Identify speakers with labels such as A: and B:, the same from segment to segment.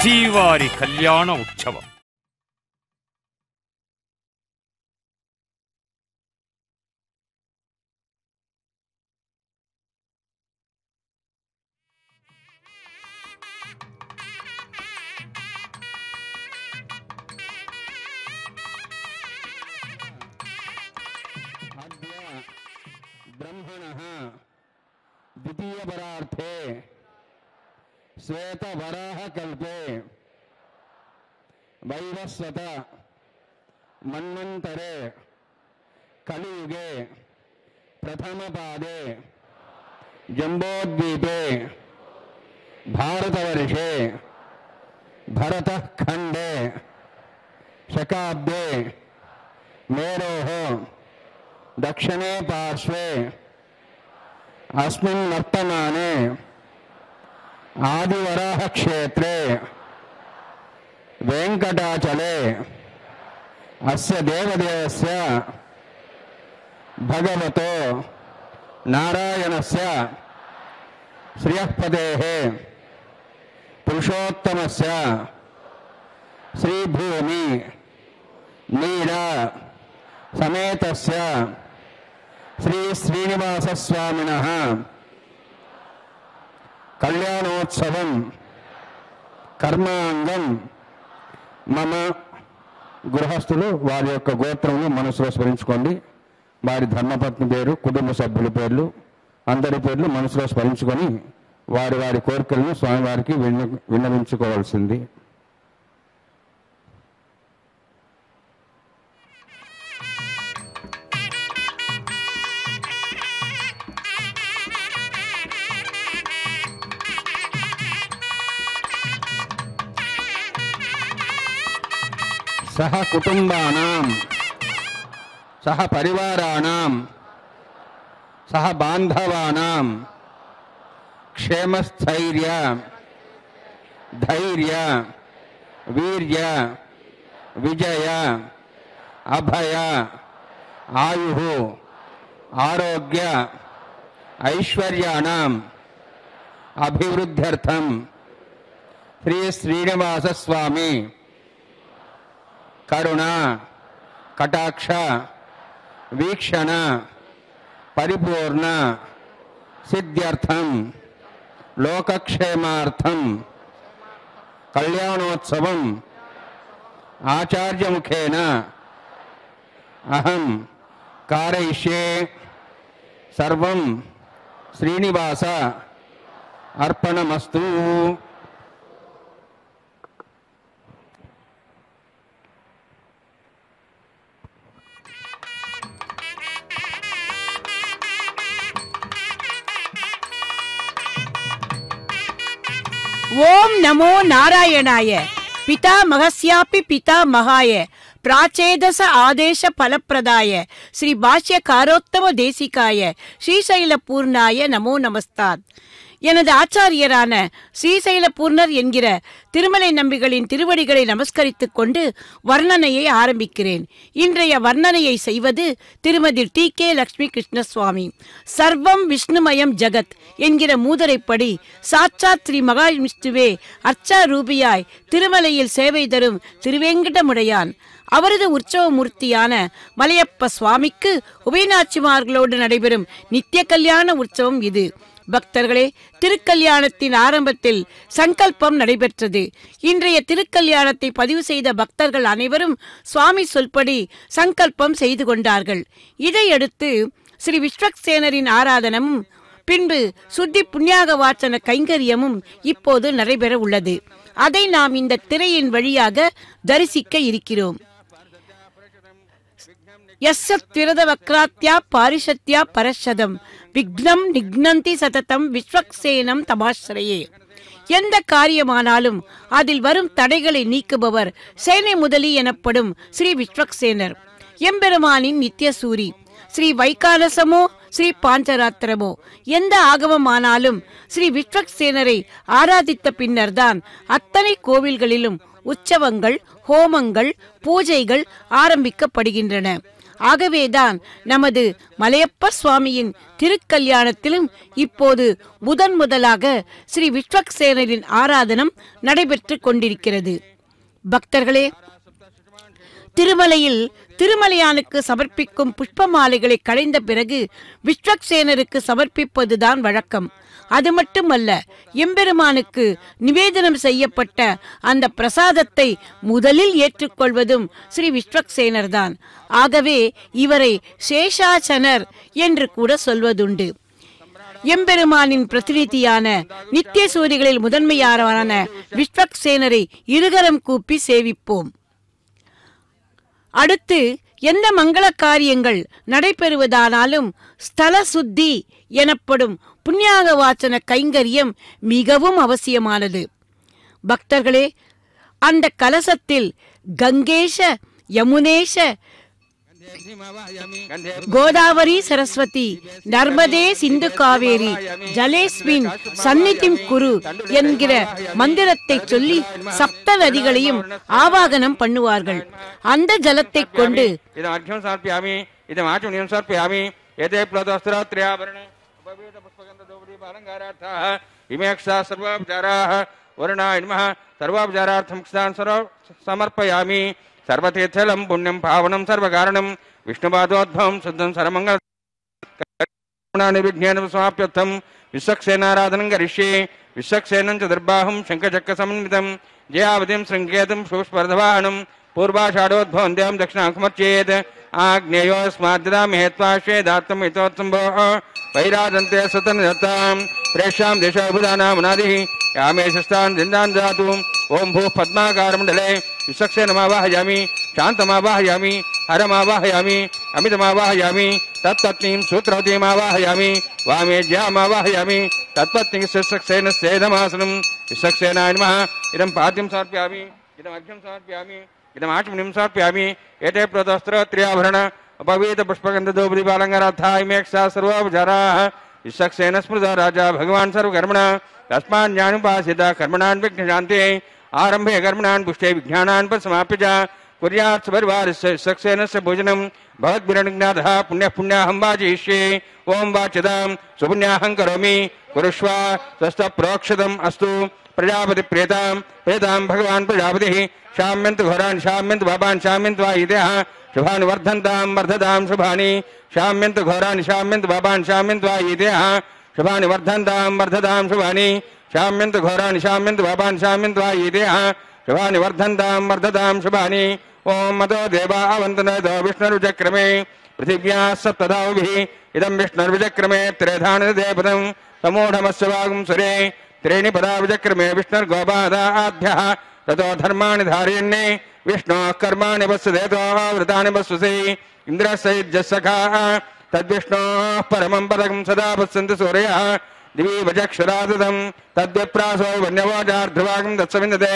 A: శ్రీవారి కళ్యాణ ఉత్సవం.
B: ब्रह्मणः द्वितीय परार्थे श्वेत वराह कल्पे वैवस्वत मन्वन्तरे कलियुगे प्रथम पादे जम्बोद्वीपे भारतवर्षे भरतः खंडे शकाब्दे मेरोः दक्षिणे पार्श्वे अस्मिन् वर्तमाने आदिवराह क्षेत्रे वेंकटाचले अस्य देवदेवस्य भगवतो नारायणस्य श्रियःपतेः पुरुषोत्तमस्य श्रीभूमि नीरा समेतस्य श्री श्रीनिवासस्वामिनः कल्याणोत्सवं कर्मांगं मम గృహస్థులు వారి యొక్క గోత్రములు మనసులో స్మరించుకోండి. వారి ధర్మపత్ని పేరు, కుటుంబ సభ్యుల పేర్లు, అందరి పేర్లు మనసులో స్మరించుకొని వారి వారి కోరికలను స్వామివారికి విన్నవించుకోవాల్సింది. सह कुटुंबानां सह परिवाराणां सह बांधवानां क्षेमस्थैर्य धैर्य वीर्य विजय अभय आयु आरोग्य ऐश्वर्याणां अभिवृद्ध्यर्थं श्री श्रीनिवास स्वामी करुणा कटाक्ष वीक्षण परिपूर्ण सिद्ध्यर्थं लोकक्षेमार्थं कल्याणोत्सवम् आचार्यमुखेन अहं कारयिष्ये. सर्वं श्रीनिवास अर्पणमस्तु.
C: ओम नमो नारायणाय. पितामहस्यापि पितामहाय प्राचेदस आदेश फलप्रदाय श्री भाष्यकारोत्तम देशिकाय श्रीशैलपूर्णाय नमो नमस्तात्. எனது ஆச்சாரியரான ஸ்ரீசைலபூர்ணர் என்கிற திருமலை நம்பிகளின் திருவடிகளை நமஸ்கரித்துக் கொண்டு வர்ணனையை ஆரம்பிக்கிறேன். இன்றைய வர்ணனையை செய்வது திருமதி டி.கே. லட்சுமி கிருஷ்ணசுவாமி. சர்வம் விஷ்ணுமயம் ஜகத் என்கிற மூதரைப்படி சாட்சாத் ஸ்ரீ மகாவிஷ்ணுவே அர்ச்சாரூபியாய் திருமலையில் சேவை தரும் திருவேங்கடமுடையான் அவரது உற்சவ மூர்த்தியான மலையப்ப சுவாமிக்கு உபயநாச்சிமார்களோடு நடைபெறும் நித்திய கல்யாண உற்சவம் இது. பக்தர்களே, திருக்கல்யாணத்தின் ஆரம்பத்தில் சங்கல்பம் நடைபெற்றது. இன்றைய திருக்கல்யாணத்தை பதிவு செய்த பக்தர்கள் அனைவரும் சுவாமி சொல்படி சங்கல்பம் செய்து கொண்டார்கள். இதையடுத்து ஸ்ரீ விஸ்வக்சேனரின் ஆராதனமும் பின்பு சுத்தி புண்ணியாக வாசன கைங்கரியமும் இப்போது நடைபெற உள்ளது. அதை நாம் இந்த திரையின் வழியாக தரிசிக்க இருக்கிறோம். யஸ்யத்விரத வக்ராத்யா பாரிஷத்யா பரஷதம் விக்னம் நிக்னந்தி சததம் விஸ்வக்சேனம் தமாஸ்ரயே. எந்த காரியமானாலும் அதில் வரும் தடைகளை நீக்குபவர் சேனை முதலி எனப்படும் ஸ்ரீ விஸ்வக்சேனர். எம்பெருமானின் நித்தியசூரி. ஸ்ரீ வைகாலசமோ ஸ்ரீ பாஞ்சராத்திரமோ எந்த ஆகமமானாலும் ஸ்ரீ விஸ்வக்சேனரை ஆராதித்த பின்னர்தான் அத்தனை கோவில்களிலும் உற்சவங்கள், ஹோமங்கள், பூஜைகள் ஆரம்பிக்கப்படுகின்றன. ஆகவேதான் நமது மலையப்ப சுவாமியின் திருக்கல்யாணத்திலும் இப்போது முதலாக ஸ்ரீ விஸ்வக்சேனரின் ஆராதனம் நடைபெற்று கொண்டிருக்கிறது. பக்தர்களே, திருமலையில் திருமலையானுக்கு சமர்ப்பிக்கும் புஷ்ப மாலைகளை களைந்த பிறகு விஸ்வக்சேனருக்கு சமர்ப்பிப்பதுதான் வழக்கம். அது மட்டுமல்ல, எம்பெருமானுக்கு நிவேதனம் செய்யப்பட்ட அந்த பிரசாதத்தை முதலில் ஏற்றுக்கொள்வதும் ஸ்ரீ விஸ்வக்சேனர் தான். ஆகவே இவரை சேஷாசனர் என்று கூட சொல்வதுண்டு. எம்பெருமானின் பிரதிநிதியான நித்திய சூரிகளில் முதன்மையான விஸ்வக்சேனரை இருகரம் கூப்பி சேவிப்போம். அடுத்து எந்த மங்கள காரியங்கள் நடைபெறுவதானாலும் ஸ்தல சுத்தி எனப்படும் புண்ணியாக வாசன கைங்கரியம் மிகவும் அவசியமானது. பக்தர்களே, அந்த கலசத்தில் கங்கேஷ, யமுனேஷ, கோதாவரி, சரஸ்வதி, நர்மதே, சிந்து, காவேரி ஜலேஸ்மின் சந்நிதிம் குரு என்கிற மந்திரத்தை சொல்லி சப்த நதிகளையும் ஆவாகனம் பண்ணுவார்கள். அந்த ஜலத்தை கொண்டு
B: சமர்ப்பயாமி सर्वतीर्थलं पुण्यं पावनं सर्वकारणं विष्णुपादोद्भवं शुद्धं सर्वमङ्गलं विघ्नेन समाप्यर्थं विश्वक्सेनाराधनं करिष्ये. विश्वक्सेनं च दर्बाहं शङ्खचक्रसमन्वितं जयावतिं शृङ्गेतुं पुष्पवर्धवाहनं पूर्वाषाढोद्भवं देवं दक्षिणाखमर्चेत् आग्नेयोऽस्माद्ददामि हेत्वाश्वेदात्तं हितोत्सम्भोः वैराजन्ते सतनदत्तां प्रेष्यां देशोऽभिधानामनादिः यामेशस्तान् जिन्दान् दातु. ओं भूः पद्माकारमण्डले विश्वक्सेनमावाहयामि, शान्तमावाहयामि, हरमावाहयामि, अमितमावाहयामि, तत्पत्नीं सूत्रवतीमावाहयामि, वामेज्यामावाहयामि, तत्पत्नीं विश्वक्सेनस्येदमासनं. विश्वक्सेनाय नमः. इदं पाद्यं समर्पयामि, इदम् अर्घ्यं समर्पयामि, इदम् आचमनीं समर्पयामि. एते प्रोतस्त्रत्र्याभरण अपवीत पुष्पगन्धधूपदीपालङ्कारार्थाः इमेक्षा सर्वोपचाराः. विश्वक्सेन स्मृतः राजा भगवान् सर्वकर्मणः तस्मान् ज्ञानोपासिता कर्मणान् विघ्नशान्ते आरम्भे कर्मणान् पुष्टे विज्ञानान् समाप्य च कुर्यात् सपरिवारस्य विश्वक्सेनस्य भोजनं भवद्भिरनुज्ञातः पुण्यः वाचयिष्ये. ओं वाच्यतां सुपुण्याहं करोमि कुरुष्व स्वस्तप्रोक्षतम् अस्तु. प्रजापति प्रेतां भगवान् प्रजापतिः शाम्यन्तु घोरान् शाम्यन्तु पापान् शाम्यन्तु वायुदेः शुभानि वर्धन्तां वर्धतां शुभानि शाम्यन्तु घोरान् शाम्यन्तु पापान् शाम्यन्तु वायुदेः शुभानि वर्धन्तां वर्धतां शुभानि शाम्यन्तु घोरान् शाम्यन्तु पापान् शाम्यन्तु वायुदेः शुभानि वर्धन्तां वर्धतां शुभानि. ओं मतो देवा अवन्तनतो विष्णुर्विचक्रमे पृथिव्याः सप्तधावभिः इदं विष्णुर्विचक्रमे त्रेधानदेपदं समूढमस्य वागुं सुरे त्रीणि पदा विचक्रमे विष्णुर्गोपादाभ्यः ततो धर्माणि धारयन्ने विष्णोः कर्माणि वत्सदेतो वृतानि वत्ससे इन्द्रस्यैर्जसखाः तद्विष्णोः परमं पदकं सदा पश्यन्ति सूर्यः दिवि वचक्षुरादतं तद्विप्रासो वन्यवोचार्ध्रुवागं तत्सविन्दते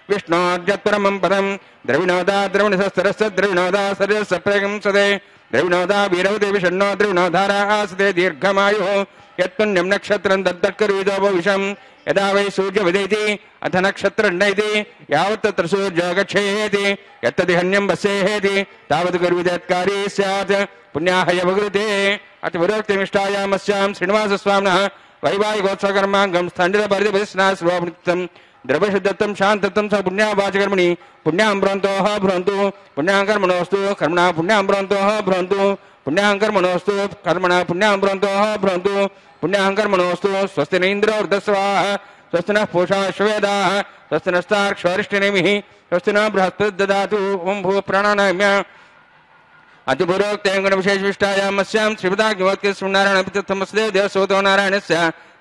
B: विष्णोर्यत्परमं पदं द्रविणोदा द्रविणसस्तरस्य द्रविणोदा सर्यस्य प्रेगं सदे द्रविणोदा वीरवते विषण्णो द्रविणोधारा आसते दीर्घमायुः यत्पुण्यं नक्षत्रं तत्तत्करुविदोपविशं यदा वै सूर्यवदेति अथ नक्षत्रण्डयति यावत् तत्र सूर्यो गच्छेति यत्तदिहन्यं वस्येति तावत् कुर्विदत्कारी स्यात् पुण्याहयवकृते. अतिविरोक्तिमिष्टायामस्यां श्रीनिवासस्वामिनः वैवाहिकोत्सवकर्माङ्गं स्थण्डितपरिधिपरिस्नास्वनित्यं द्रव्यशुद्धत्वं शान्तत्वं स पुण्यावाचकर्मणि पुण्यां भ्रवन्तोः भ्रवन्तु पुण्यां कर्मणोऽस्तु कर्मणा पुण्यां भ्रवन्तोः भ्रवन्तु पुण्यां कर्मणोऽस्तु कर्मणा पुण्यां भ्रवन्तोः भ्रवन्तु पुण्यां कर्मणोऽस्तु. स्वस्ति न इन्द्रो वृद्धस्वाः स्वस्ति नः पूषा श्वेदाः स्वस्ति नस्तार्क्ष्वरिष्ठिनेमिः स्वस्ति न बृहस्पतिर्दधातु ददातु. ओं भूः प्राणानाम्य अतिपूर्वोक्तेऽङ्गणविशेषविष्टायामस्यां श्रीपदाग्निवत्कृष्णनारायणपितृत्थमस्देव देवसोतो नारायणस्य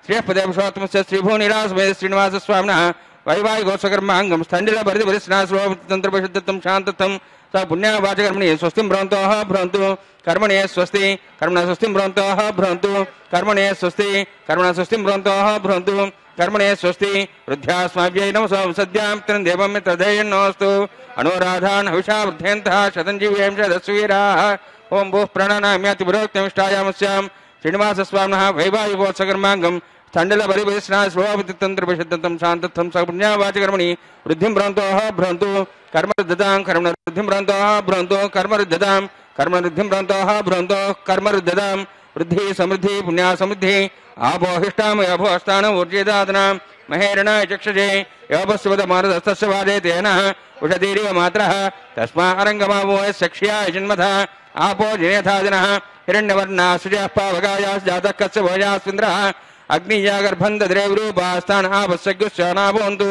B: श्रीयःपदे पुरुषोत्तमस्य श्रीभुवनिरासमेध श्रीनिवासस्वामिनः वैवाहिकोत्सवकर्माङ्गं स्थण्डितपरिधिपरिस्नास्वतन्त्रपरिशुद्धत्वं शान्तत्वं स पुण्यावाचकर्मणि स्वस्तिं भ्रवन्तोः भ्रवन्तु कर्मणे स्वस्ति कर्मणा स्वस्तिं भ्रवन्तोः भ्रवन्तु कर्मणे स्वस्ति कर्मणा स्वस्तिं भ्रवन्तोः भ्रवन्तु कर्मणे स्वस्ति. वृद्ध्यास्माभ्यै नमसो सद्यां पितरं देवं मित्रधेयन्नोऽस्तु अनुराधान् हविषा वृद्धयन्तः शतञ्जीवें शतस्वीराः. ओं भूः प्रणनाम्यातिपुरोक्तमिष्टायामस्यां श्रीनिवासस्वामिनः वैवाहिकोत्सवकर्माङ्गं स्थण्डितपरिवेशनास्वतन्त्रपरिशुद्धं शान्तत्वं स पुण्यावाचकर्मणि वृद्धिं भ्रवन्तोः भ्रवन्तु कर्मरुद्धतां कर्मवृद्धिं भ्रवन्तोः भ्रवन्तु कर्मरुद्धतां
D: कर्मवृद्धिं भ्रंतोः भ्रंतोः कर्मवृद्धिदां वृद्धि समृद्धि पुण्या समृद्धि आपोहिष्टामय अभोस्तान ऊर्जेदादनां महेरणाय चक्षुषे योपस्वदमानदस्तस्य वादे तेन उषतीरिव मात्रः तस्मा अरङ्गमावो यस्यक्ष्याय जन्मथा आपो जनेथादिनः हिरण्यवर्णा सुजः पावकायास्जातः कस्य भोजास्विन्द्रः अग्निया गर्भं दद्रे विरूपास्तान् आपस्यग्युश्चानाभवन्तु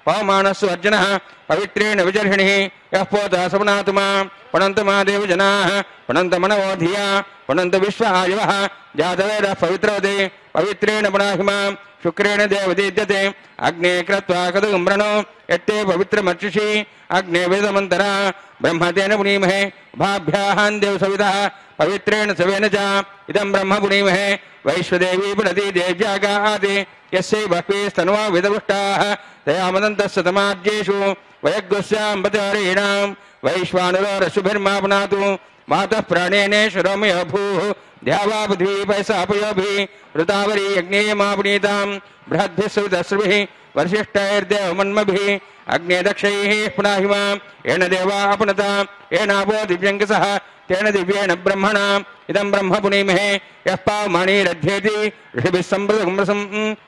D: पवमानस्सु अर्जुनः पवित्रेण विजर्हिणिः यः पोतः सपनातु मां पणन्तु मा देवजनाः पणन्तु मनवो धिया पणन्तु विश्व आयुवः जातवेदः पवित्रवते पवित्रेण पुनाहि मां शुक्रेण देवदीद्यते अग्ने कृत्वा कदुं व्रणो यत्ते पवित्रमर्चिषि अग्ने वेदमन्तरा ब्रह्मतेन पुनीमहे उभाभ्याहान् देवसवितः पवित्रेण सवेन च इदं ब्रह्म पुनीमहे वैश्वदेवी पुनति देव्यागाति यस्यै बह्वीस्तनुवा वेदपुष्टाः तया मदन्तस्य तमाद्येषु वयग्गस्यां बतहरीणां वैश्वानरोरशुभिर्मा पुनातु मातः प्राणेनेश्वरमय भूः द्यावा पृथ्वी पैसापयोभिः ऋतावरी यज्ञेयमा पुनीतां बृहद्भिः सुवितश्रुभिः वर्षिष्ठैर्देवमन्मभिः अग्ने दक्षैः पुनाहि मां येन देवा अपनता येनापो दिव्यङ्कसः तेन दिव्येन ब्रह्मणा इदं ब्रह्म पुनीमहे यः पावमानीरध्येति ऋषिभिः सम्प्रदगुंसं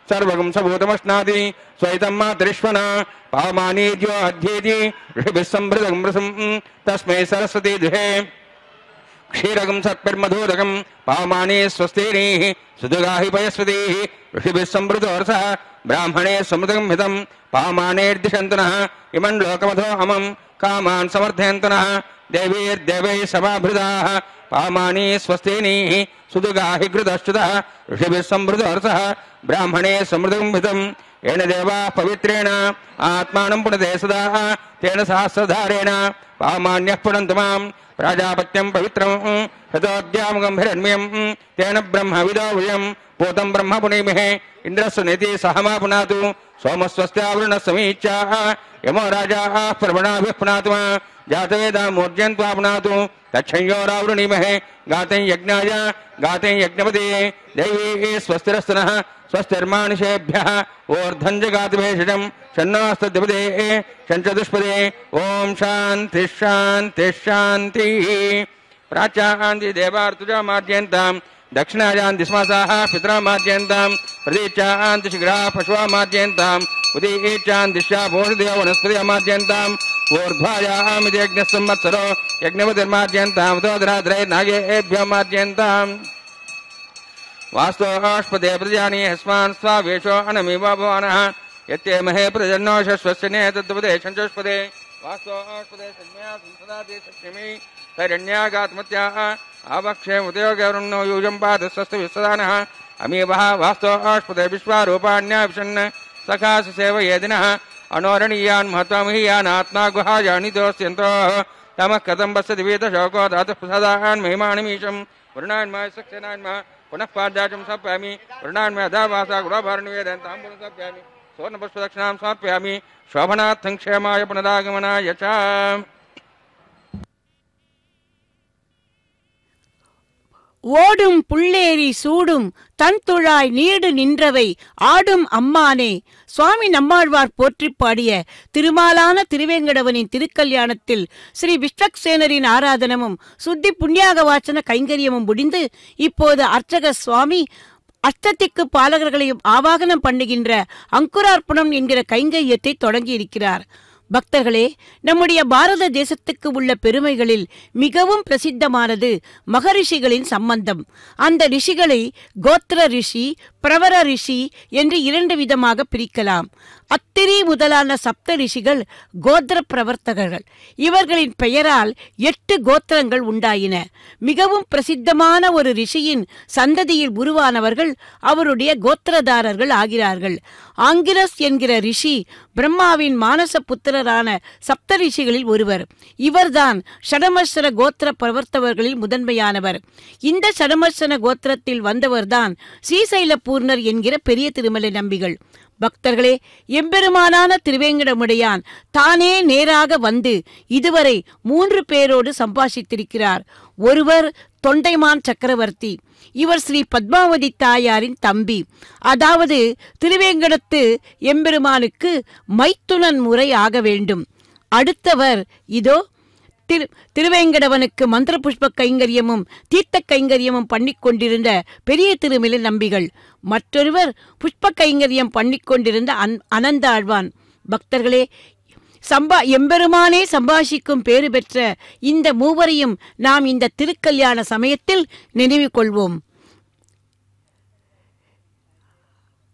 D: सर्वगं सबूतमश्नाति स्वैतं मातरिश्वना पावमानीर्यो अध्येति ऋषिभिः सम्प्रदगुंसं तस्मै सरस्वती दुहे क्षीरगं सत्पिर्मधुरगं पावमाने स्वस्तिनीः सुदुगाहि पयस्वतीः ऋषिभिः सम्प्रदोरसः ब्राह्मणे समृतगं हितं पावमानेर्दिशन्तु नः इमं लोकमधो अमं कामान् समर्थयन्तु नः देवीर्देवैः समाभृताः पावमानी स्वस्तिनीः सुदुगाहि घृतश्च्युतः ऋषिभिः सम्प्रदोरसः ब्राह्मणे समृतगं हितं येन देवाः पवित्रेण आत्मानं पुनते सदा तेन सहस्रधारेण पावमान्यः पुनन्तु मां प्राजापत्यं पवित्रं शतोद्यामगं हिरण्मयं तेन ब्रह्मविदो वयं पूतं ब्रह्म पुनीमहे इन्द्रस्य नेति सहमा पुनातु सोमस्वस्त्यावृणः समीच्या यमो राजाः प्रवणाभिः पुनातु जातवेदा मूर्जयन्त्वा पुनातु तच्छंयोरावृणीमहे गातें यज्ञाय गातें यज्ञपते दैवी स्वस्तिरस्तनः स्वस्तिर्मानुषेभ्यः ऊर्ध्वं जगातभेषजं शन्नोऽस्तद्विपदे शञ्चतुष्पदे ॐ शान्तिः शान्तिः शान्तिः प्राच्यान्ति देवार्तुजामाद्यन्तां दक्षिणायान्ति स्मासाः पितरामाद्यन्तां प्रतीच्यान्ति शीघ्राः पशुवामाद्यन्ताम् उदीच्यान्तिश्चा भूषदेव वनस्पतिमाद्यन्ताम् ऊर्ध्वायामिति यज्ञः संवत्सरो यज्ञपतिर्माद्यन्ताम् उदोदराद्रैर्नागेभ्योमाद्यन्ताम् वास्तोष्पदे प्रजानि हस्मान् स्वावेशो अनमिव भवानः यत्ते महे प्रजन्नो शश्वस्य नेतद्वपदे शञ्चोष्पदे वास्तोष्पदे संज्ञा संसदाति सक्षिमि तैरण्यागात्मत्याः आवक्षे उदयोगरुण्णो यूजं पादस्वस्तु विस्सदानः अमीवः वास्तोष्पदे विश्वारूपाण्याविशन् सखासु सेवयेदिनः अनोरणीयान् महत्त्वमहीयान् आत्मा गुहायानि दोस्यन्तोः तमः कथं पश्यति वीतशोको धातुः प्रसादान् महिमानिमीशं वर्णान्मः सक्सेनान्मः पुनः पाद्याचं समर्पयामि वर्णान्मः अधावासा गुणाभरणिवेदन्तां पुनः समर्पयामि स्वर्णपुष्पदक्षिणां समर्पयामि शोभनार्थं क्षेमाय पुनरागमनाय च
C: ஓடும் புள்ளேரி சூடும் தன் துழாய் நீடு நின்றவை ஆடும் அம்மானே. சுவாமி நம்மாழ்வார் போற்றி பாடிய திருமாலான திருவேங்கடவனின் திருக்கல்யாணத்தில் ஸ்ரீ விஸ்வக்சேனரின் ஆராதனமும் சுத்தி புண்ணியாக வாச்சன கைங்கரியமும் முடிந்து இப்போது அர்ச்சக சுவாமி அஷ்டத்திக்கு பாலகர்களையும் ஆவாகனம் பண்ணுகின்ற அங்குரார்ப்பணம் என்கிற கைங்கரியத்தை தொடங்கி இருக்கிறார். பக்தர்களே, நம்முடைய பாரத தேசத்துக்கு உள்ள பெருமைகளில் மிகவும் பிரசித்தமானது மகரிஷிகளின் சம்பந்தம். அந்த ரிஷிகளை கோத்திர ரிஷி, பிரவர ரிஷி என்று 2 விதமாக பிரிக்கலாம். அத்திரி முதலான சப்த ரிஷிகள் கோத்திர பிரவர்த்தகர்கள். இவர்களின் பெயரால் 8 கோத்திரங்கள் உண்டாயின. மிகவும் பிரசித்தமான ஒரு ரிஷியின் சந்ததியில் உருவானவர்கள் அவருடைய கோத்திரதாரர்கள் ஆகிறார்கள். ஆங்கிரஸ் என்கிற ரிஷி பிரம்மாவின் மானச புத்திரரான சப்த ரிஷிகளில் ஒருவர். இவர்தான் ஷடமர்ஷன கோத்திர பிரவர்த்தவர்களில் முதன்மையானவர். இந்த ஷடமர்ஷன கோத்திரத்தில் வந்தவர்தான் ஸ்ரீசைல பூர்ணர் என்கிற பெரிய திருமலை நம்பிகள். பக்தர்களே, எம்பெருமானான திருவேங்கடமுடையான் தானே நேராக வந்து இதுவரை 3 பேரோடு சம்பாஷித்திருக்கிறார். ஒருவர் தொண்டைமான் சக்கரவர்த்தி. இவர் ஸ்ரீ பத்மாவதி தாயாரின் தம்பி. அதாவது திருவேங்கடத்து எம்பெருமானுக்கு மைத்துனன் முறை ஆக வேண்டும். அடுத்தவர் இதோ திருவேங்கடவனுக்கு மந்திர புஷ்ப கைங்கரியமும் தீர்த்த கைங்கரியமும் பண்ணிக்கொண்டிருந்த பெரிய திருமில நம்பிகள், மற்றொருவர் புஷ்ப கைங்கரியம் பண்ணிக்கொண்டிருந்த அனந்தாழ்வான். பக்தர்களே, எம்பெருமானே சம்பாஷிக்கும் பேறு பெற்ற இந்த மூவரையும் நாம் இந்த திருக்கல்யாண சமயத்தில் நினைவு கொள்வோம்.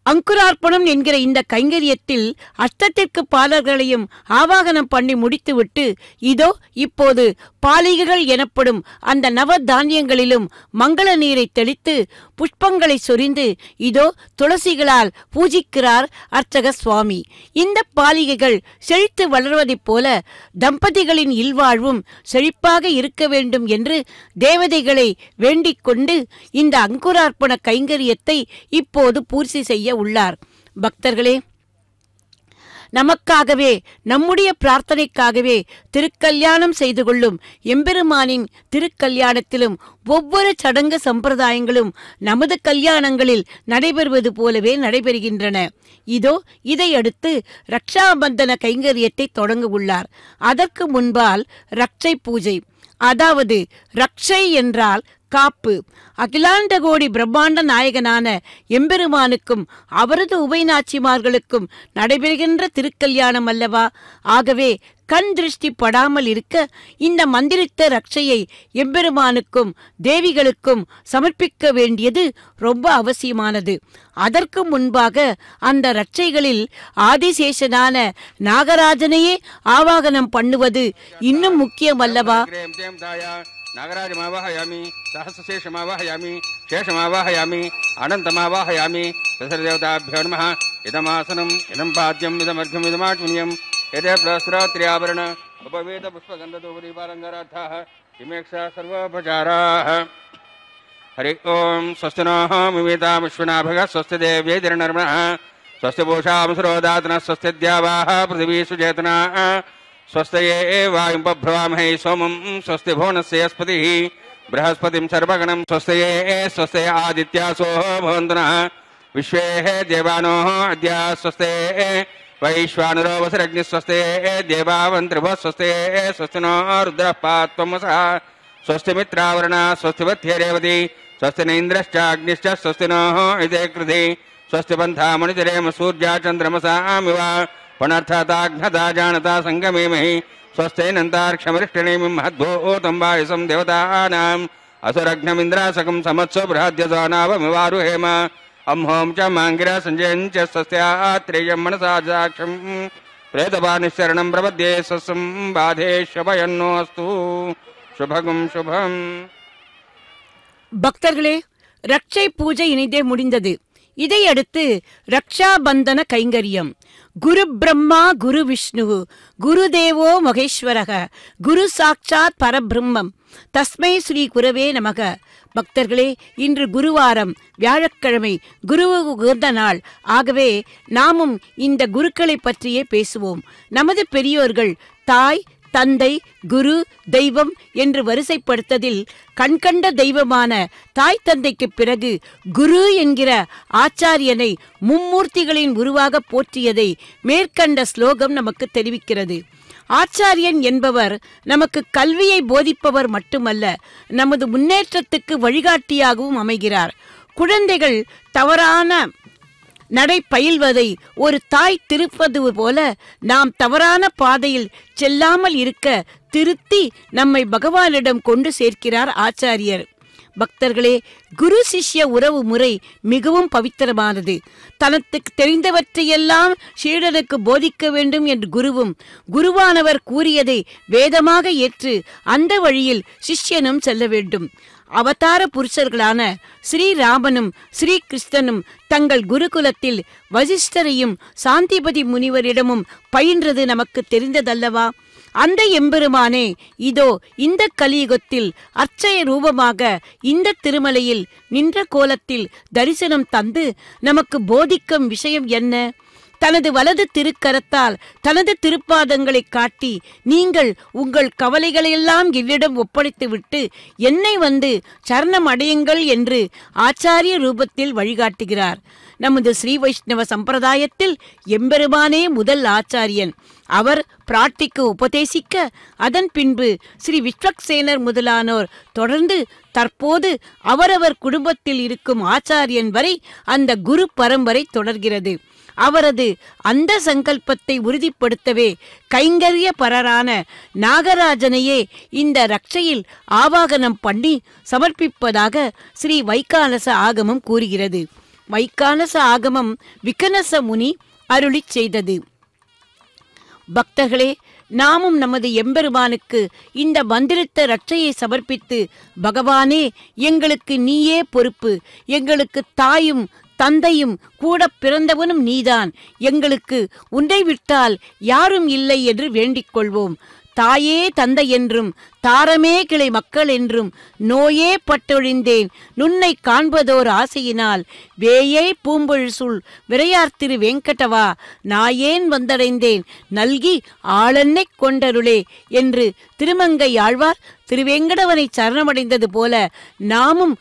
C: அங்குரார்ப்பணம் என்கிற இந்த கைங்கரியத்தில் அஷ்டத்திற்கு பாலர்களையும் ஆவாகனம் பண்ணி முடித்துவிட்டு இதோ இப்போது பாலிகைகள் எனப்படும் அந்த நவ தானியங்களிலும் மங்கள நீரை தெளித்து புஷ்பங்களை சொரிந்து இதோ துளசிகளால் பூஜிக்கிறார் அர்ச்சக சுவாமி. இந்த பாலிகைகள் செழித்து வளர்வதைப் போல தம்பதிகளின் இல்வாழ்வும் செழிப்பாக இருக்க வேண்டும் என்று தேவதைகளை வேண்டிக் கொண்டு இந்த அங்குரார்ப்பண கைங்கரியத்தை இப்போது பூர்த்தி செய்ய உள்ளார். பக்தர்களே, நமக்காகவே நம்முடைய பிரார்த்தனைக்காகவே திருக்கல்யாணம் செய்து கொள்ளும் எம்பெருமானின் திருக்கல்யாணத்திலும் ஒவ்வொரு சடங்கு சம்பிரதாயங்களும் நமது கல்யாணங்களில் நடைபெறுவது போலவே நடைபெறுகின்றன. இதோ இதையடுத்து ரக்ஷாபந்தன கைங்கரியத்தை தொடங்க உள்ளார். அதற்கு முன்பால் ரக்ஷை பூஜை, அதாவது ரக்ஷை என்றால் காப்பு. அகிலாண்ட கோடி பிரம்மாண்ட நாயகனான எம்பெருமானுக்கும் அவரது உபயநாச்சிமார்களுக்கும் நடைபெறுகின்ற திருக்கல்யாணம் அல்லவா? ஆகவே கண் திருஷ்டி படாமல் இருக்க இந்த மந்திரித்த ரட்சையை எம்பெருமானுக்கும் தேவிகளுக்கும் சமர்ப்பிக்க வேண்டியது ரொம்ப அவசியமானது. அதற்கு முன்பாக அந்த ரட்சைகளில் ஆதிசேஷனான நாகராஜனையே ஆவாகனம் பண்ணுவது இன்னும் முக்கியம் அல்லவா?
D: नागराजमावाहयामि, सहस्रशेषमावाहयामि, शेषमावाहयामि, अनन्तमावाहयामि. दशरथदेवताभ्यो नमः. इदमासनम्, इदं पाद्यम्, इदमर्घ्यम्, इदमात्मनीयम्. एते प्रस्त्रात्र्याभरण उपवेद पुष्पगन्धधूपदीपालङ्कारार्थाः इमेक्षा सर्वोपचाराः. हरि ओं. स्वस्ति नः मिमिता विश्वनाभगः. स्वस्ति देव्यैर्नर्मणः. स्वस्ति पूषांसुरोदातनः. स्वस्ति द्यावाः पृथिवी सुचेतनाः. स्वस्तये वायुं बभ्रवामहे सोमं. स्वस्ति भुवनस्य स्पतिः बृहस्पतिं सर्वगणं. स्वस्तये स्वस्ते आदित्यासो भवन्तु नः. विश्वे देवानो अद्य स्वस्ते वैश्वानरो वसुरग्निः. स्वस्ते देवावन्त्रिभः. स्वस्ते स्वस्ति नो रुद्रः पात्वमसः. स्वस्ति मित्रावरणः. स्वस्ति वत्ये रेवती. स्वस्ति न इन्द्रश्चाग्निश्च. स्वस्ति नः इदे कृधि. स्वस्ति पन्था मणिजरेम सूर्या चन्द्रमसामिव. पुनर्थाताघ्नता जानता संगमेमहि. स्वस्तेनन्तार्क्षमरिष्टनेमिं महद्भूतं वायुसं देवतानाम् असुरघ्नमिन्द्रासकं समत्सो बृहद्यसानावमिवारुहेम. अम्हों च माङ्गिरा सञ्जयं च स्वस्त्यात्रेयं मनसा साक्षं प्रेतपानिशरणं प्रपद्ये. स्वस्ं बाधेश्वभयन्नोऽस्तु. शुभगं शुभम्.
C: பக்தர்களே, ரட்சை பூஜை இனிதே முடிந்தது. இதையடுத்து ரக்ஷாபந்தன கைங்கரியம். குரு பிரம்மா குரு விஷ்ணு குரு தேவோ மகேஸ்வரக குரு சாட்சாத் பரபிரம்மம் தஸ்மை ஸ்ரீ குரவே நமக. பக்தர்களே, இன்று குருவாரம், வியாழக்கிழமை, குருவுக்கு உகந்த நாள். ஆகவே நாமும் இந்த குருக்களை பற்றியே பேசுவோம். நமது பெரியோர்கள் தாய், தந்தை, குரு, தெய்வம் என்று வரிசைப்படுத்ததில் கண்கண்ட தெய்வமான தாய் தந்தைக்கு பிறகு குரு என்கிற ஆச்சாரியனை மும்மூர்த்திகளின் உருவாக போற்றியதை மேற்கண்ட ஸ்லோகம் நமக்கு தெரிவிக்கிறது. ஆச்சாரியன் என்பவர் நமக்கு கல்வியை போதிப்பவர் மட்டுமல்ல, நமது முன்னேற்றத்துக்கு வழிகாட்டியாகவும் அமைகிறார். குழந்தைகள் தவறான நடை பயில்வதை ஒரு தாய் திருப்பது போல நாம் தவறான பாதையில் செல்லாமல் இருக்க திருத்தி நம்மை பகவானிடம் கொண்டு சேர்க்கிறார் ஆச்சாரியர். பக்தர்களே, குரு சிஷ்ய உறவு முறை மிகவும் பவித்திரமானது. தனக்கு தெரிந்தவற்றையெல்லாம் சீடனுக்கு போதிக்க வேண்டும் என்று குருவும், குருவானவர் கூறியதை வேதமாக ஏற்று அந்த வழியில் சிஷ்யனும் செல்ல வேண்டும். அவதார புருஷர்களான ஸ்ரீராமனும் ஸ்ரீ கிருஷ்ணனும் தங்கள் குருகுலத்தில் வசிஷ்டரையும் சாந்திபதி முனிவரிடமும் பயின்றது நமக்கு தெரிந்ததல்லவா? அந்த எம்பெருமானே இதோ இந்த கலியுகத்தில் அர்ச்சய ரூபமாக இந்த திருமலையில் நின்ற கோலத்தில் தரிசனம் தந்து நமக்கு போதிக்கும் விஷயம் என்ன? தனது வலது திருக்கரத்தால் தனது திருப்பாதங்களை காட்டி, நீங்கள் உங்கள் கவலைகளையெல்லாம் என்னிடம் ஒப்படைத்துவிட்டு என்னை வந்து சரணம் அடையுங்கள் என்று ஆச்சாரிய ரூபத்தில் வழிகாட்டுகிறார். நமது ஸ்ரீ வைஷ்ணவ சம்பிரதாயத்தில் எம்பெருமானே முதல் ஆச்சாரியன். அவர் பிராட்டிக்கு உபதேசிக்க அதன் பின்பு ஸ்ரீ விஸ்வக்சேனர் முதலானோர் தொடர்ந்து தற்போது அவரவர் குடும்பத்தில் இருக்கும் ஆச்சாரியன் வரை அந்த குரு பரம்பரை தொடர்கிறது. அவரது அந்த சங்கல்பத்தை உறுதிப்படுத்தவே கைங்கரிய பரரான நாகராஜனையே இந்த ரட்சையில் ஆவாகனம் பண்ணி சமர்ப்பிப்பதாக ஸ்ரீ வைகானச ஆகமம் கூறுகிறது. வைகானச ஆகமம் விகனச முனி அருளிச் செய்தது. பக்தர்களே, நாமும் நமது எம்பெருமானுக்கு இந்த மந்திரித்த ரட்சையை சமர்ப்பித்து, பகவானே, எங்களுக்கு நீயே பொறுப்பு, எங்களுக்கு தாயும் தந்தையும் கூட பிறந்தவனும் நீதான், எங்களுக்கு உன்னை விட்டால் யாரும் இல்லை என்று வேண்டிக் கொள்வோம். தாயே தந்தை என்றும் தாரமே கிளை மக்கள் என்றும் நோயே பட்டொழிந்தேன் நுன்னை காண்பதோர் ஆசையினால் வேயை பூம்பொழு சூழ் விரையார் திரு வெங்கடவா நாயேன் வந்தடைந்தேன் நல்கி ஆளென்னை கொண்டருளே என்று திருமங்கை ஆழ்வார் திருவேங்கடவனை சரணமடைந்தது போல நாமும்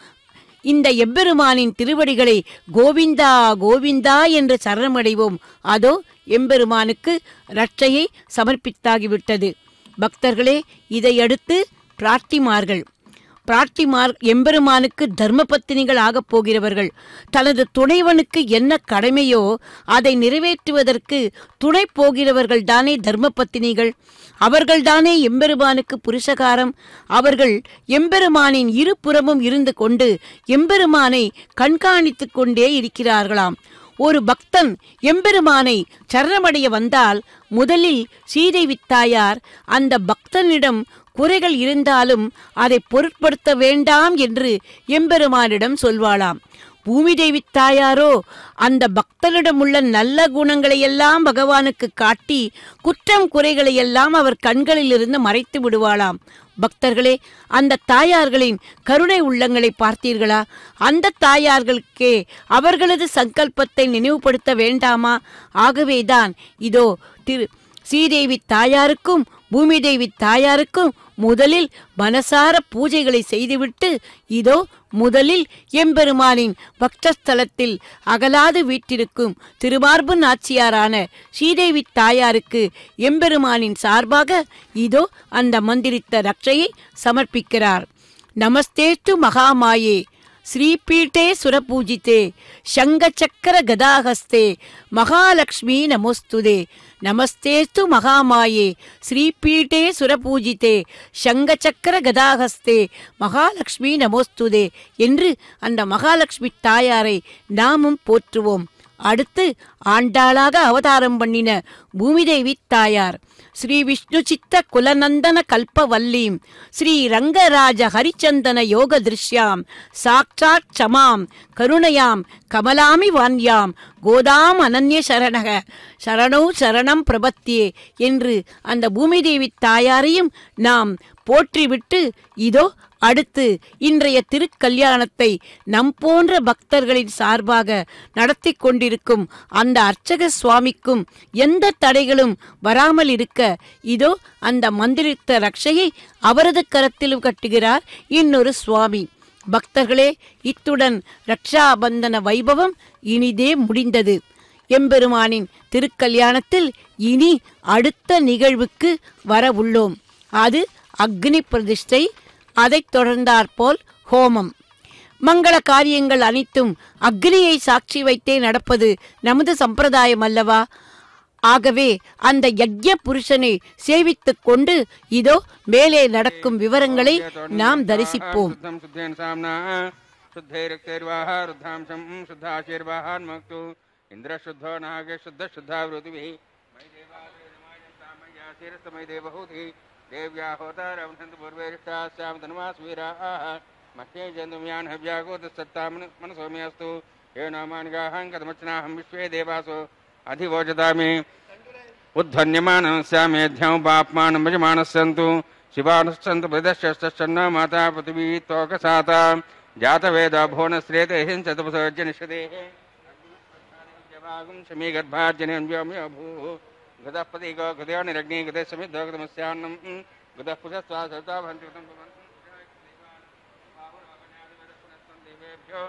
C: இந்த எம்பெருமானின் திருவடிகளை கோவிந்தா கோவிந்தா என்று சரணமடைவோம். அதோ எம்பெருமானுக்கு ரட்சையை சமர்ப்பித்தாகிவிட்டது. பக்தர்களே, இதையடுத்து பிராட்டிமார்கள் எம்பெருமானுக்கு தர்மபத்தினிகள் ஆகப் போகிறவர்கள். தனது துணைவனுக்கு என்ன கடமையோ அதை நிறைவேற்றுவதற்கு துணை போகிறவர்கள் தானே தர்மபத்தினிகள். அவர்கள்தானே எம்பெருமானுக்கு புருஷகாரம். அவர்கள் எம்பெருமானின் இருபுறமும் இருந்து கொண்டு எம்பெருமானை கண்காணித்து கொண்டே இருக்கிறார்களாம். ஒரு பக்தன் எம்பெருமானை சரணமடைய வந்தால் முதலில் சீதை தாயார் அந்த பக்தனிடம் குறைகள் இருந்தாலும் அதை பொருட்படுத்த வேண்டாம் என்று எம்பெருமானிடம் சொல்வாளாம். பூமிதேவி தாயாரோ அந்த பக்தனிடம் உள்ள நல்ல குணங்களையெல்லாம் பகவானுக்கு காட்டி குற்றம் குறைகளையெல்லாம் அவர் கண்களிலிருந்து மறைத்து விடுவாளாம். பக்தர்களே, அந்த தாயார்களின் கருணை உள்ளங்களை பார்த்தீர்களா? அந்த தாயார்களுக்கே அவர்களது சங்கல்பத்தை நினைவுபடுத்த வேண்டாமா? ஆகவேதான் இதோ ஸ்ரீதேவி தாயாருக்கும் பூமிதேவி தாயாருக்கும் முதலில் மனசார பூஜைகளை செய்துவிட்டு இதோ முதலில் எம்பெருமானின் பக்தஸ்தலத்தில் அகலாது வீற்றிருக்கும் திருமார்பு நாச்சியாரான ஸ்ரீதேவி தாயாருக்கு எம்பெருமானின் சார்பாக இதோ அந்த மந்திரித்த ரட்சையை சமர்ப்பிக்கிறார். நமஸ்தேத்து மகாமாயே ஸ்ரீபீட்டே சுரபூஜித்தே சங்கச்சக்கர கதாஹஸ்தே மகாலக்ஷ்மி நமோஸ்துதே. நமஸ்தேஸ்து மகாமாயே ஸ்ரீபீட்டே சுரபூஜித்தே சங்கச்சக்கர கதாஹஸ்தே மகாலக்ஷ்மி நமோஸ்துதே என்று அந்த மகாலட்சுமி தாயாரை நாமும் போற்றுவோம். அடுத்து ஆண்டாளாக அவதாரம் பண்ணின பூமிதேவி தாயார் ஸ்ரீ விஷ்ணு சித்த குலநந்தன கல்பவல்லீம் ஸ்ரீ ரங்கராஜ ஹரிச்சந்தன யோக திருஷ்யாம் சாட்சாத் சமாம் கருணையாம் கமலாமி வான்யாம் கோதாம் அனன்ய சரணக சரணோ சரணம் பிரபத்தியே என்று அந்த பூமிதேவி தாயாரையும் நாம் போற்றிவிட்டு இதோ அடுத்து இன்றைய திருக்கல்யாணத்தை நம் போன்ற பக்தர்களின் சார்பாக நடத்தி கொண்டிருக்கும் அந்த அர்ச்சக சுவாமிக்கும் எந்த தடைகளும் வராமல் இருக்க இதோ அந்த மந்திரித்த ரட்சையை அவரது கரத்திலும் கட்டுகிறார் இன்னொரு சுவாமி. பக்தர்களே, இத்துடன் ரக்ஷாபந்தன வைபவம் இனிதே முடிந்தது. எம்பெருமானின் திருக்கல்யாணத்தில் இனி அடுத்த நிகழ்வுக்கு வர உள்ளோம். அது அக்னி பிரதிஷ்டை. அதைத் தொடர்ந்தாற்போல் ஹோமம். மங்கள காரியங்கள் அனைத்தும் அக்னியை சாட்சி வைத்தே நடப்பது நமது சம்பிரதாயம் அல்லவா? ஆகவே அந்த யஜ்ய புருஷனை சேவித்துக் கொண்டு இதோ மேலே நடக்கும் விவரங்களை நாம் தரிசிப்போம். देव्या होतारं पूर्वेष्टास्यां धनुमास्वीराः मह्ये जन्तुम्यान् हव्यागोतसत्ता मनसोम्यस्तु ये नामानिगाहं कथमर्चनाहं विश्वे देवासो अधिवोचतामि उद्धन्यमानस्यामेध्यं पाप्मानं भजमानस्सन्तु शिवानुस्सन्तु प्रदश्यस्तन्न माता पृथिवी तोकसाता जातवेदा भुवनश्रेते हिंसतपसोज्जनिषदेः शमी गर्भार्जनेऽन्व्योम्यो भूः गदपति गो गदयो निरग्नि गदे समित गदमस्यान्नम गद पुषस्वा सता भंतितं देवेभ्यो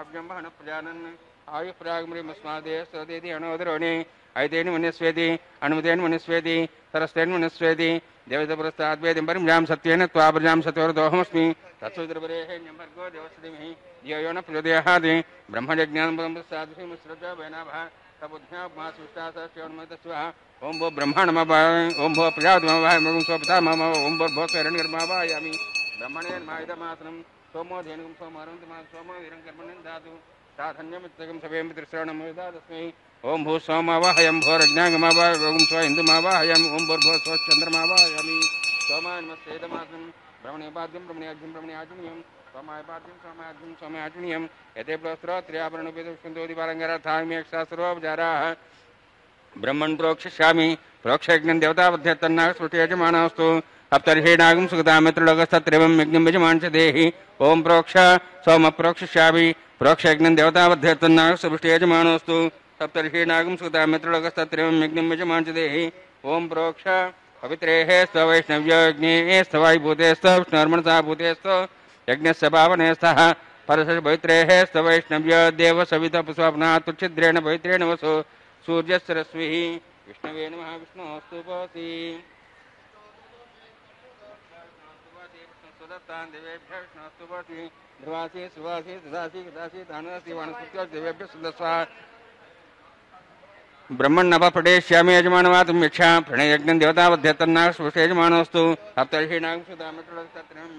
C: अभ्यं बहन प्रजानन्
D: आयुप्रागमस्मादे स्वदेति अनोदरोणि ऐतेन मनुष्येति अनुमतेन मनुष्येति सरस्तेन मनुष्येति देवतपुरस्ताद्वेदिं परिम्यां सत्येन त्वापरजां सत्योरदोहमस्मि तत्सुद्रपरेण्यमर्गो देवस्तिमिहि धियो न प्रचोदयात् ब्रह्मज्ञानपदमुस्तादृशमुश्रजा वैनाभः तबुद्ध्यापमासुष्टासस्योन्मतस्वः ओं भो ब्रह्माणमवाय ओं भो प्रजापतिमवाय मगुं स्वपतामम ओं भो स्वरणिर्मावायामि ब्रह्मणेन मायदमासनं सोमो धेनुं सोमहरन्तमा सोमो वीरङ्कर्मणं दातु साधन्यमित्तकं सवेमित्रश्रवणं तस्मै ओं भू सोमवाहयं भोरज्ञागमावाय ओं स्व इन्दुमावाहयम् ओं भूर्भो स्वश्चन्द्रमावाहयामि सोमान्मस्तेदमासनं ब्रह्मणेपाद्यं ब्रह्मण्याज्यं ब्रह्मण्याजुण्यं सोमायपाद्यं सोमायाज्यं सोमयाजुण्यं यते प्रोस्त्रोत्र्याभरणोपेतुष्कन्दोदिपारङ्गराथाम्यक्षासुरोपचाराः ब्रह्मन् प्रोक्षिष्यामि प्रोक्षयज्ञं देवतावध्यत्तन्नाः स्फुटेजमानोऽस्तु अप्तर्षेणागं सुगतामित्रलोकस्तत्रेवं यज्ञं यजमानश्च देहि ओं प्रोक्ष सोम प्रोक्षिष्यामि प्रोक्षयज्ञं देवतावध्यत्तन्नाः स्फुटेजमानोऽस्तु सप्तर्षेणागं सुगतामित्रलोकस्तत्रेवं यज्ञं यजमानश्च देहि ओं प्रोक्ष पवित्रेः स्ववैष्णव्यज्ञेः स्थवायुभूतेस्थ विष्णुर्मणसा भूतेस्थ यज्ञस्य पावनेस्थः परस्य पवित्रेः स्ववैष्णव्य देव सवितपुष्पनात् तुच्छिद्रेण पवित्रेण वसो सूर्यस्य रश्मिः विष्णवे नमः विष्णोस्तु भवति सुदत्तान् देवेभ्यः विष्णोस्तु भवति ध्रुवासि सुवासि ददासि गदासि दानसि वानस्पत्यो देवेभ्यः सुदस्वा ब्रह्मण्णपडेष्यामि यजमानवातुं यक्षा प्रणयज्ञं देवतावध्यत्तन्नाः स्पृशेजमानोऽस्तु सप्तर्षीणां सुदामित्रलोकस्तत्रेवं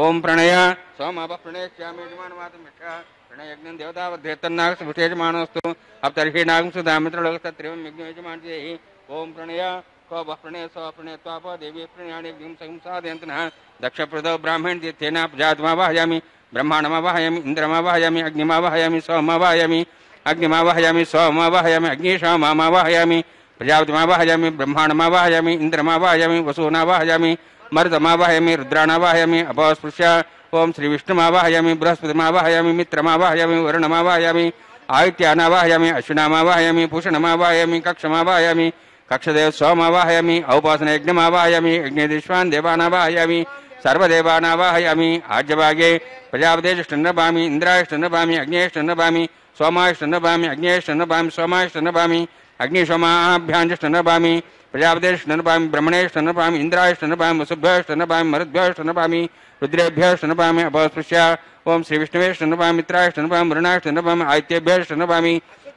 D: ओं प्रणय सोमापप्रणयष्यामि यजमानवातुं यक्षा प्रणयज्ञं देवतावध्यत्तन्नाः स्पृशेजमानोऽस्तु सप्तर्षीणां सुदामित्रलोकस्तत्रेवं यज्ञयजमानजेहि ओं प्रणय स्वप्रणय स्वप्रणय त्वाप देवी प्रणयाणि संसादयन्तनः दक्षप्रदो ब्राह्मण तीर्थेन प्रजातमावाहयामि ब्रह्माणमावाहयामि इन्द्रमावाहयामि अग्निमावाहयामि सोममावाहयामि अग्निमावाहयामि सोममावाहयामि अग्निशामावाहयामि प्रजापतिमावाहयामि ब्रह्माणमावाहयामि इन्द्रमावाहयामि वसूनावाहयामि मरुतमावाहयामि रुद्राणावाहयामि अपस्पृश्य ओं श्रीविष्णुमावाहयामि बृहस्पतिमावाहयामि मित्रमावाहयामि वरुणमावाहयामि आदित्यानावाहयामि अश्विनामावाहयामि भूषणमावाहयामि कक्षमावाहयामि कक्षदेव सोमावाहयामि औपासनयज्ञमावाहयामि यज्ञेश्वान् देवानावाहयामि सर्वदेवानावाहयामि आज्यभागे प्रजापतेष्टन्नभामि इन्द्रायष्टन्नभामि अग्नेष्टन्नभामि सोमायष्टन्नभामि अग्नेष्टन्नभामि सोमायष्टन्नभामि अग्निसोमाभ्याञ्जष्टन्नभामि प्रजापतेष्टन्नभामि ब्रह्मणेष्टन्नभामि इन्द्रायष्टन्नभामि वसुभ्यष्टन्नभामि मरुद्भ्यष्टन्नभामि रुद्रेभ्यष्टन्नभामि अपस्पृश्य ओं श्रीविष्णुवेष्टन्नभामि मित्रायष्टन्नभामि वरुणायष्टन्नभामि आदित्येभ्यष्टन्नभामि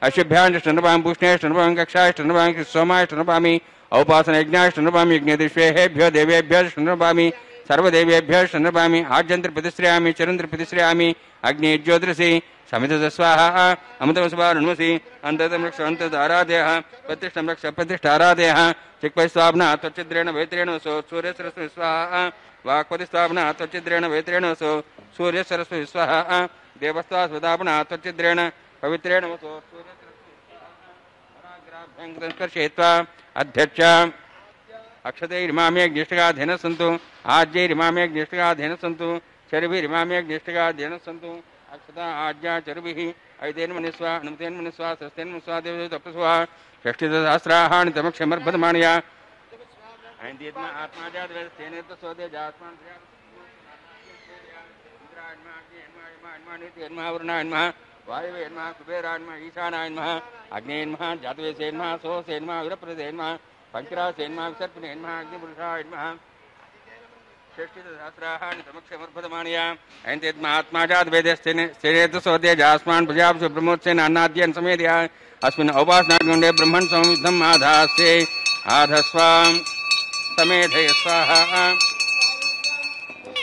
D: अश्विभ्याञ्जष्टन्नभामि पूष्णेष्टन्नभामि कक्षायष्टन्नभामि सोमायष्टन्नभामि औपासनयज्ञायष्टन्नभामि यज्ञदेश्वेभ्यो देवेभ्यष्टन्नभामि सर्वदेवेभ्यष्टन्नभामि आज्यन्त्रप्रतिश्रयामि चिरन्त्रप्रतिश्रयामि अग्नि ज्योतिषि समितस्वाहा अमृतमस्वारुण्मसि अन्ततं रक्ष अन्तदाराधयः प्रतिष्ठं रक्ष प्रतिष्ठाराधयः चिक्पैस्वाब्ना त्वच्चिद्रेण वैत्रेण वसो सूर्यसरस्वति स्वाहा वाक्पतिस्वाब्ना त्वच्चिद्रेण वैत्रेण वसो सूर्यसरस्वति स्वाहा देवस्वास्वदापना त्वच्चिद्रेण पवित्रेण वसो सूर्यसरस्वति अध्यक्ष अक्षतैरिमाम्यज्ञेष्ठगाधेन सन्तु आज्यैरिमाम्यज्ञेष्ठगाधेन सन्तु चर्भिरिमाम्यज्ञेष्ठगाधेन सन्तु अक्षता आज्ञा चरुभिः ऐतेन मनुष्वा अनुमतेन मनुष्वा सस्तेन मनुष्वा देवदेव तपस्वा षष्टिसहस्राणि तमक्षमर्भदमानया ऐन्द्रियत्मा आत्माजातवेदस्तेन तस्वदे जास्मान् इंद्रायन्मा वरुणायन्मा वायवेन्मा कुबेरायन्मा ईशानायन्मा अग्नेन्मा जातवेसेन्मा सोसेन्मा विरप्रदेन्मा पंचरासेन्मा विसर्पणेन्मा अग्निपुरुषायन्मा षष्टिसहस्राणि तमक्षमर्भदमानया ऐन्द्रियत्मा आत्माजातवेदस्तेन तस्वदे जास्मान् प्रजापतिः ब्रह्मोत्सेन अन्नाद्यन् समेत्य अस्मिन् औपासनाग्निकुण्डे ब्रह्मन् संविद्धम् आधास्ये आधस्वां समेधय स्वाहा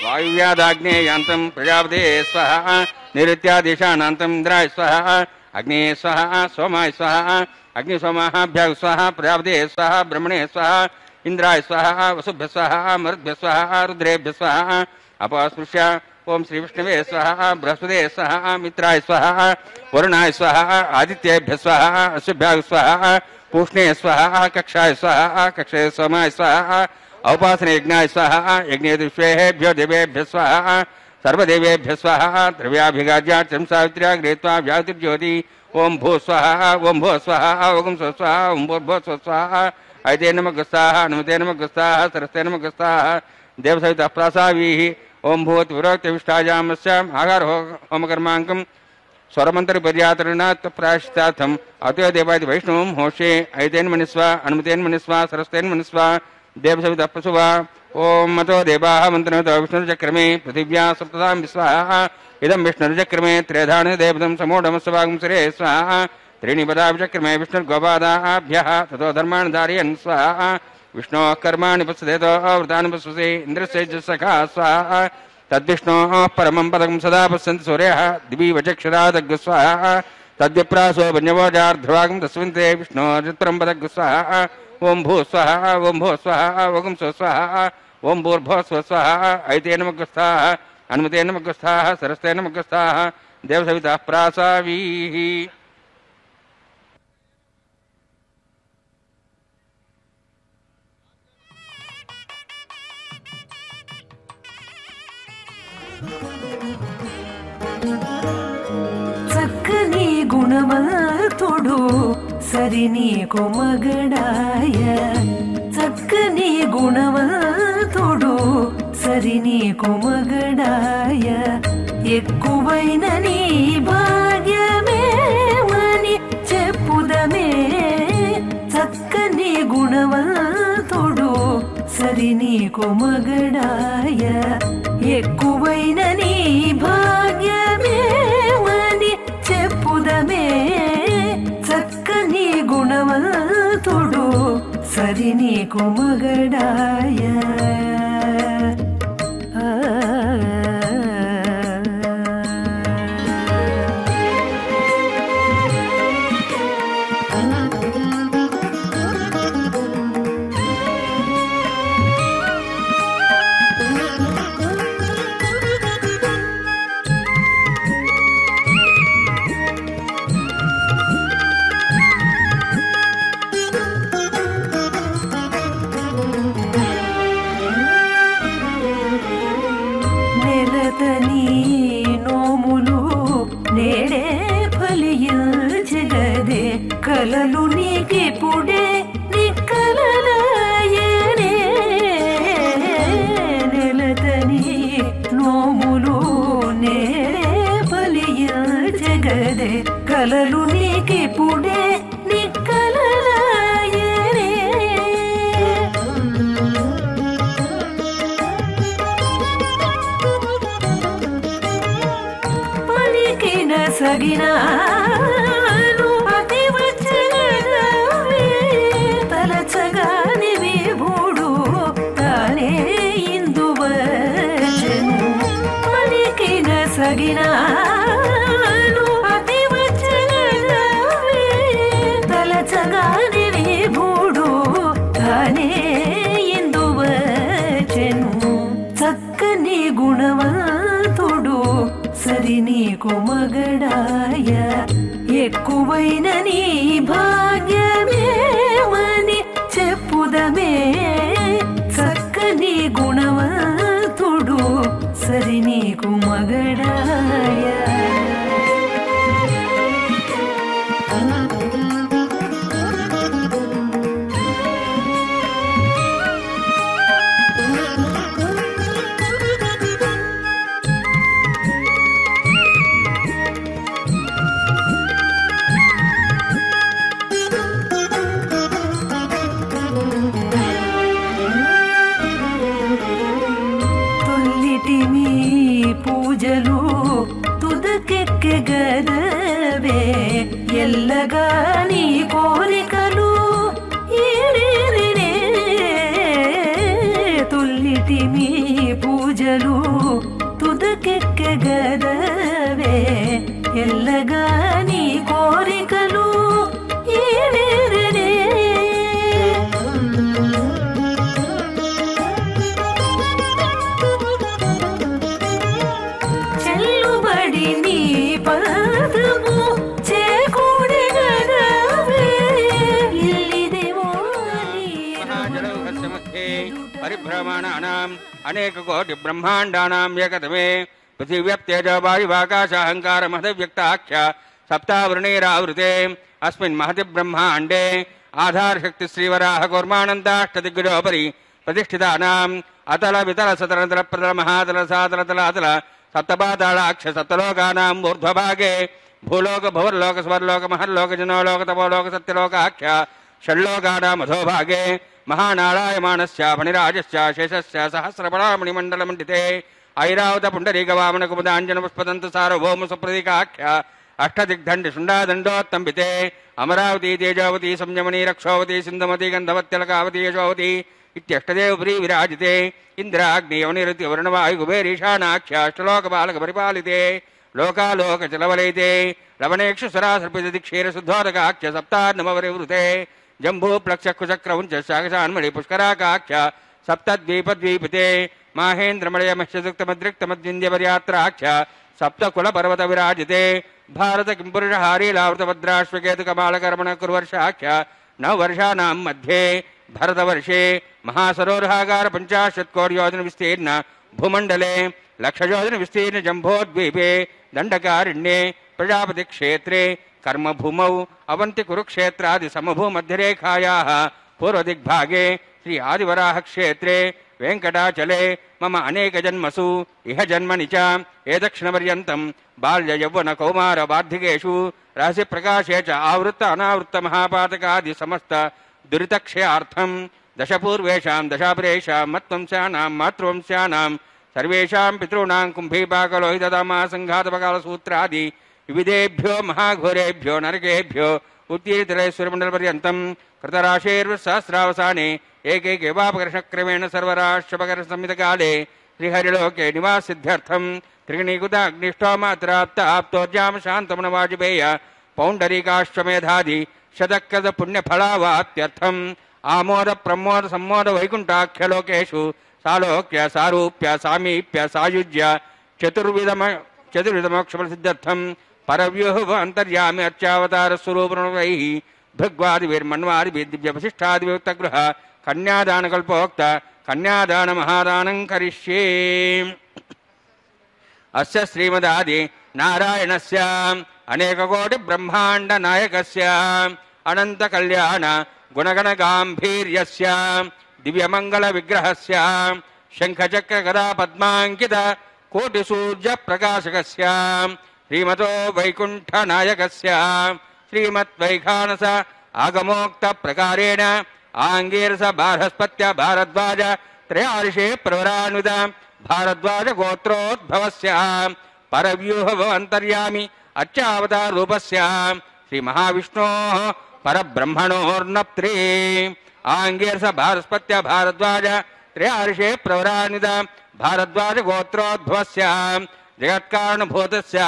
D: वायुव्यादाग्नेयान्तं प्रजापते स्वाहा निरुत्यादेशानान्तं इन्द्राय स्वाहा अग्ने स्वाहा सोमाय स्वाहा अग्निसोमाभ्यः स्वाहा प्रजापते स्वाहा ब्रह्मणे स्वाहा इंद्राय स्वाहा वसुभ्य स्वाहा मरुद्भ्य स्वाहा रुद्रेभ्य स्वाहा अपस्पृश्य ओं श्रीविष्णवे स्वाहा बृहस्पते स्वाहा मित्राय स्वाहा वरुणाय स्वाहा आदित्येभ्य स्वाहा अश्विभ्यः स्वाहा पूष्णे स्वाहा कक्षाय स्वाहा कक्षे सोमाय स्वाहा औपासने यज्ञाय स्वाहा यज्ञेभ्यो देवेभ्य स्वाहा सर्वदेवेभ्य स्वाहा द्रव्याभिगाज्या चं सावित्र्या गृहीत्वा व्याहतिर्ज्योति ओं भू स्वाहा ओं भो स्वाहा ओं स्व स्वाहा ओं भो स्व स्वाहा ऐते नमः गस्ताः अनुमते नमः गस्ताः सरस्ते नमः गस्ताः देवसवितः प्रासावीः ओं भूत् विरोक्तविष्टायामस्याम् आहार होमकर्माङ्कम् स्वरमंत्र पर्यातरणात् प्रायश्चितार्थम अतः देवादि वैष्णवं होषे ऐतेन मनिस्वा अनुमतेन मनिस्वा सरस्तेन मनिस्वा देव सविता पशुवा ओम मतो देवाः मंत्रतो विष्णुचक्रमे पृथिव्या सप्तदां विस्वाहा इदं विष्णुचक्रमे त्रेधान देवतं समोढमस्वागं सरे स्वाहा त्रीणि पदाभिचक्रमे विष्णुर्गोपादाभ्यः ततो धर्मान् धारयन् स्वाहा विष्णोः कर्माणि पश्येतो अवृतानि पश्यसे इन्द्रस्य च सखा स्वाहा तद्विष्णोः परमं पदं सदा पश्यन्ति सूर्यः दिवि वचक्षुरादग् स्वाहा तद्विप्रासो वन्यवोजार्ध्वागं तस्मिन्ते विष्णोर्जित्परं पदग् स्वाहा ओम भू स्वाहा ओम भो स्वाहा ओम स्व स्वाहा ओम भूर्भो स्व स्वाहा ऐतेन मग्गस्थाः अनुमतेन मग्गस्थाः सरस्तेन मग्गस्थाः देवसविताः प्रासावीः
E: చక్కని గుణవంతుడు సరి నీకు మగడాయ చక్కని గుణవంతుడు సరి నీకు మగడాయ ఎక్కువైన నీ భాగ్యమేమని చెప్పుదమే చక్కని గుణవంతుడు సరి నీకు మగడాయ ఎక్కువైన నీ భాగ్యమేమని చెప్పుదమే చక్కని గుణవంతుడు సరి నీకు మగడాయ కలలు నీకిప్పుడే నిక్కలలాయనే నెలతని నోములు నేడే ఫలించగదే కలలు నీకిప్పుడే నిక్కలలాయనే పలికిన సగినా సగినాను అతి వచ్చగలవే తలచగాని విభుడు తానే ఇందువచెను చక్కని గుణవంతుడు సరి నీకు మగడాయ ఎక్కువైన నీ భాగ్యమేమని చెప్పుదమే చక్కని గుణవంతుడు సరి నీకు మగడాయ పూజలు తుదకెక్కగదవే ఎల్లగా నీ కోరికలు ఈడేరినే తుల్లిటి మీ పూజలు తుదకెక్కగదవే ఎల్లగా నీ కోరికలు ఈడేరినే
D: परिभ्रमणानाम् अनेक कोटि ब्रह्मांडानाम् एकतमे पृथिव्यप्तेज वायुवाकाशाहंकार महदव्यक्ताख्य सप्तावृणैरावृते अस्मिन् महति ब्रह्माण्डे आधार शक्ति श्रीवराह कौर्मानन्दाष्टदिग्गजोपरि प्रतिष्ठितानाम् अतल वितल सतरतल प्रतल महातल सातल तलातल सप्तपातालाक्ष सप्तलोकानाम् ऊर्ध्वभागे भूलोक भुवर्लोक स्वर्लोक महर्लोक जनोलोक तपोलोक सत्यलोकाख्य षड्लोकानामधोभागे महानारायमाणस्य फणिराजस्य शेषस्य सहस्रपणामणिमण्डलमण्डिते ऐरावत पुण्डरीकवामन कुमुदाञ्जनपुष्पदन्त सार्वभौम सुप्रतीकाख्य अष्टदिग्दण्ड शुण्डादण्डोत्तम्बिते अमरावती तेजावती संयमनी रक्षोवती सिन्धुमती गन्धवत्यलकावती यशोवती इत्यष्टदेव प्री विराजिते इन्द्राग्नियवनिरति वर्णवायुकुबेरीशानाख्य अष्टलोकपालकपरिपालिते लोकालोकचलवलयिते लवणेक्षु सरासर्पितदिक्षीरशुद्धोदकाख्य सप्तान्नमवरिवृते जम्बूप्लक्षकुचक्रौञ्च शाकशान्मणि पुष्कराकाख्य सप्तद्वीपद्वीपिते माहेन्द्रमलयमश्यसुक्तमद्रिक्तमद्विन्द्यपर्यात्राख्य सप्तकुलपर्वतविराजिते भारत किम्पुरुषहारीलावृतभद्राश्वकेतुकमालकर्मण कुर्वर्षाख्य नववर्षाणां मध्ये भरतवर्षे महासरोवरागार 50 कोटियोजन विस्तीर्ण भूमण्डले लक्षयोजन विस्तीर्ण जम्बोद्वीपे दण्डकारण्ये प्रजापति क्षेत्रे कर्मभूमौ अवंति कुरुक्षेत्रादि समभूमध्यरेखायाः पूर्वदिग्भागे श्री आदिवराह क्षेत्रे वेंकटाचले मम अनेक जन्मसु इह जन्मनि च एदक्षिणपर्यन्तं बाल्य यौवन कौमार वार्धिकेषु रहस्य प्रकाशे च आवृत्त अनावृत्त महापातकादि समस्त दुरितक्षयार्थं दशपूर्वेषां दशापरेषां मत्वंस्यानां मातृवंस्यानां सर्वेषां पितॄणां कुम्भीपाकलोहितदामा संघातपकालसूत्रादि विविधेभ्यो महाघोरेभ्यो नरकेभ्यो उत्तीर्णेश्वरमण्डलपर्यन्तं कृतराशेर्वसहस्रावसाने एकैकेवापकर्षक्रमेण सर्वराष्ट्रपकर्षसंहितकाले श्रीहरिलोके निवासिद्ध्यर्थं त्रिगुणीकृताग्निष्टोमात्राप्त आप्तोर्जाम शान्तमनवाजपेय पौण्डरीकाश्वमेधादि शतक्रत पुण्यफलावाप्त्यर्थम् आमोद प्रमोद सम्मोद वैकुण्ठाख्यलोकेषु सालोक्य सारूप्य सामीप्य सायुज्य चतुर्विधमोक्षफलसिद्ध्यर्थं परव्यूह अंतर्यामी अर्चावतार स्वरूपैः भृग्वादिभिर्मन्वादिभिः दिव्यवशिष्ठादिविक्तगृह कन्यादानकल्पोक्त कन्यादान महादानं करिष्ये। अस्य श्रीमदादि नारायणस्य अनेककोटि ब्रह्मांड नायकस्य अनंत कल्याण गुणगण गांभीर्यस्य दिव्यमंगल विग्रहस्य शंखचक्र गदा पद्मांकित कोटि सूर्य प्रकाशकस्य श्रीमतो वैकुंठ नायकस्य श्रीमद्वैखानस आगमोक्त प्रकारेण आंगीरस बारहस्पत्य भारद्वाज त्रयार्षे प्रवरान्वित भारद्वाज गोत्रोद्भवस्य परव्यूह अंतर्यामी अर्चावतार रूपस्य श्री महाविष्णोः परब्रह्मणोर्नप्त्रे आंगीरस बारहस्पत्य भारद्वाज त्रयार्षे प्रवरान्वित भारद्वाज गोत्रोद्भवस्य जगत्कारणभूतस्य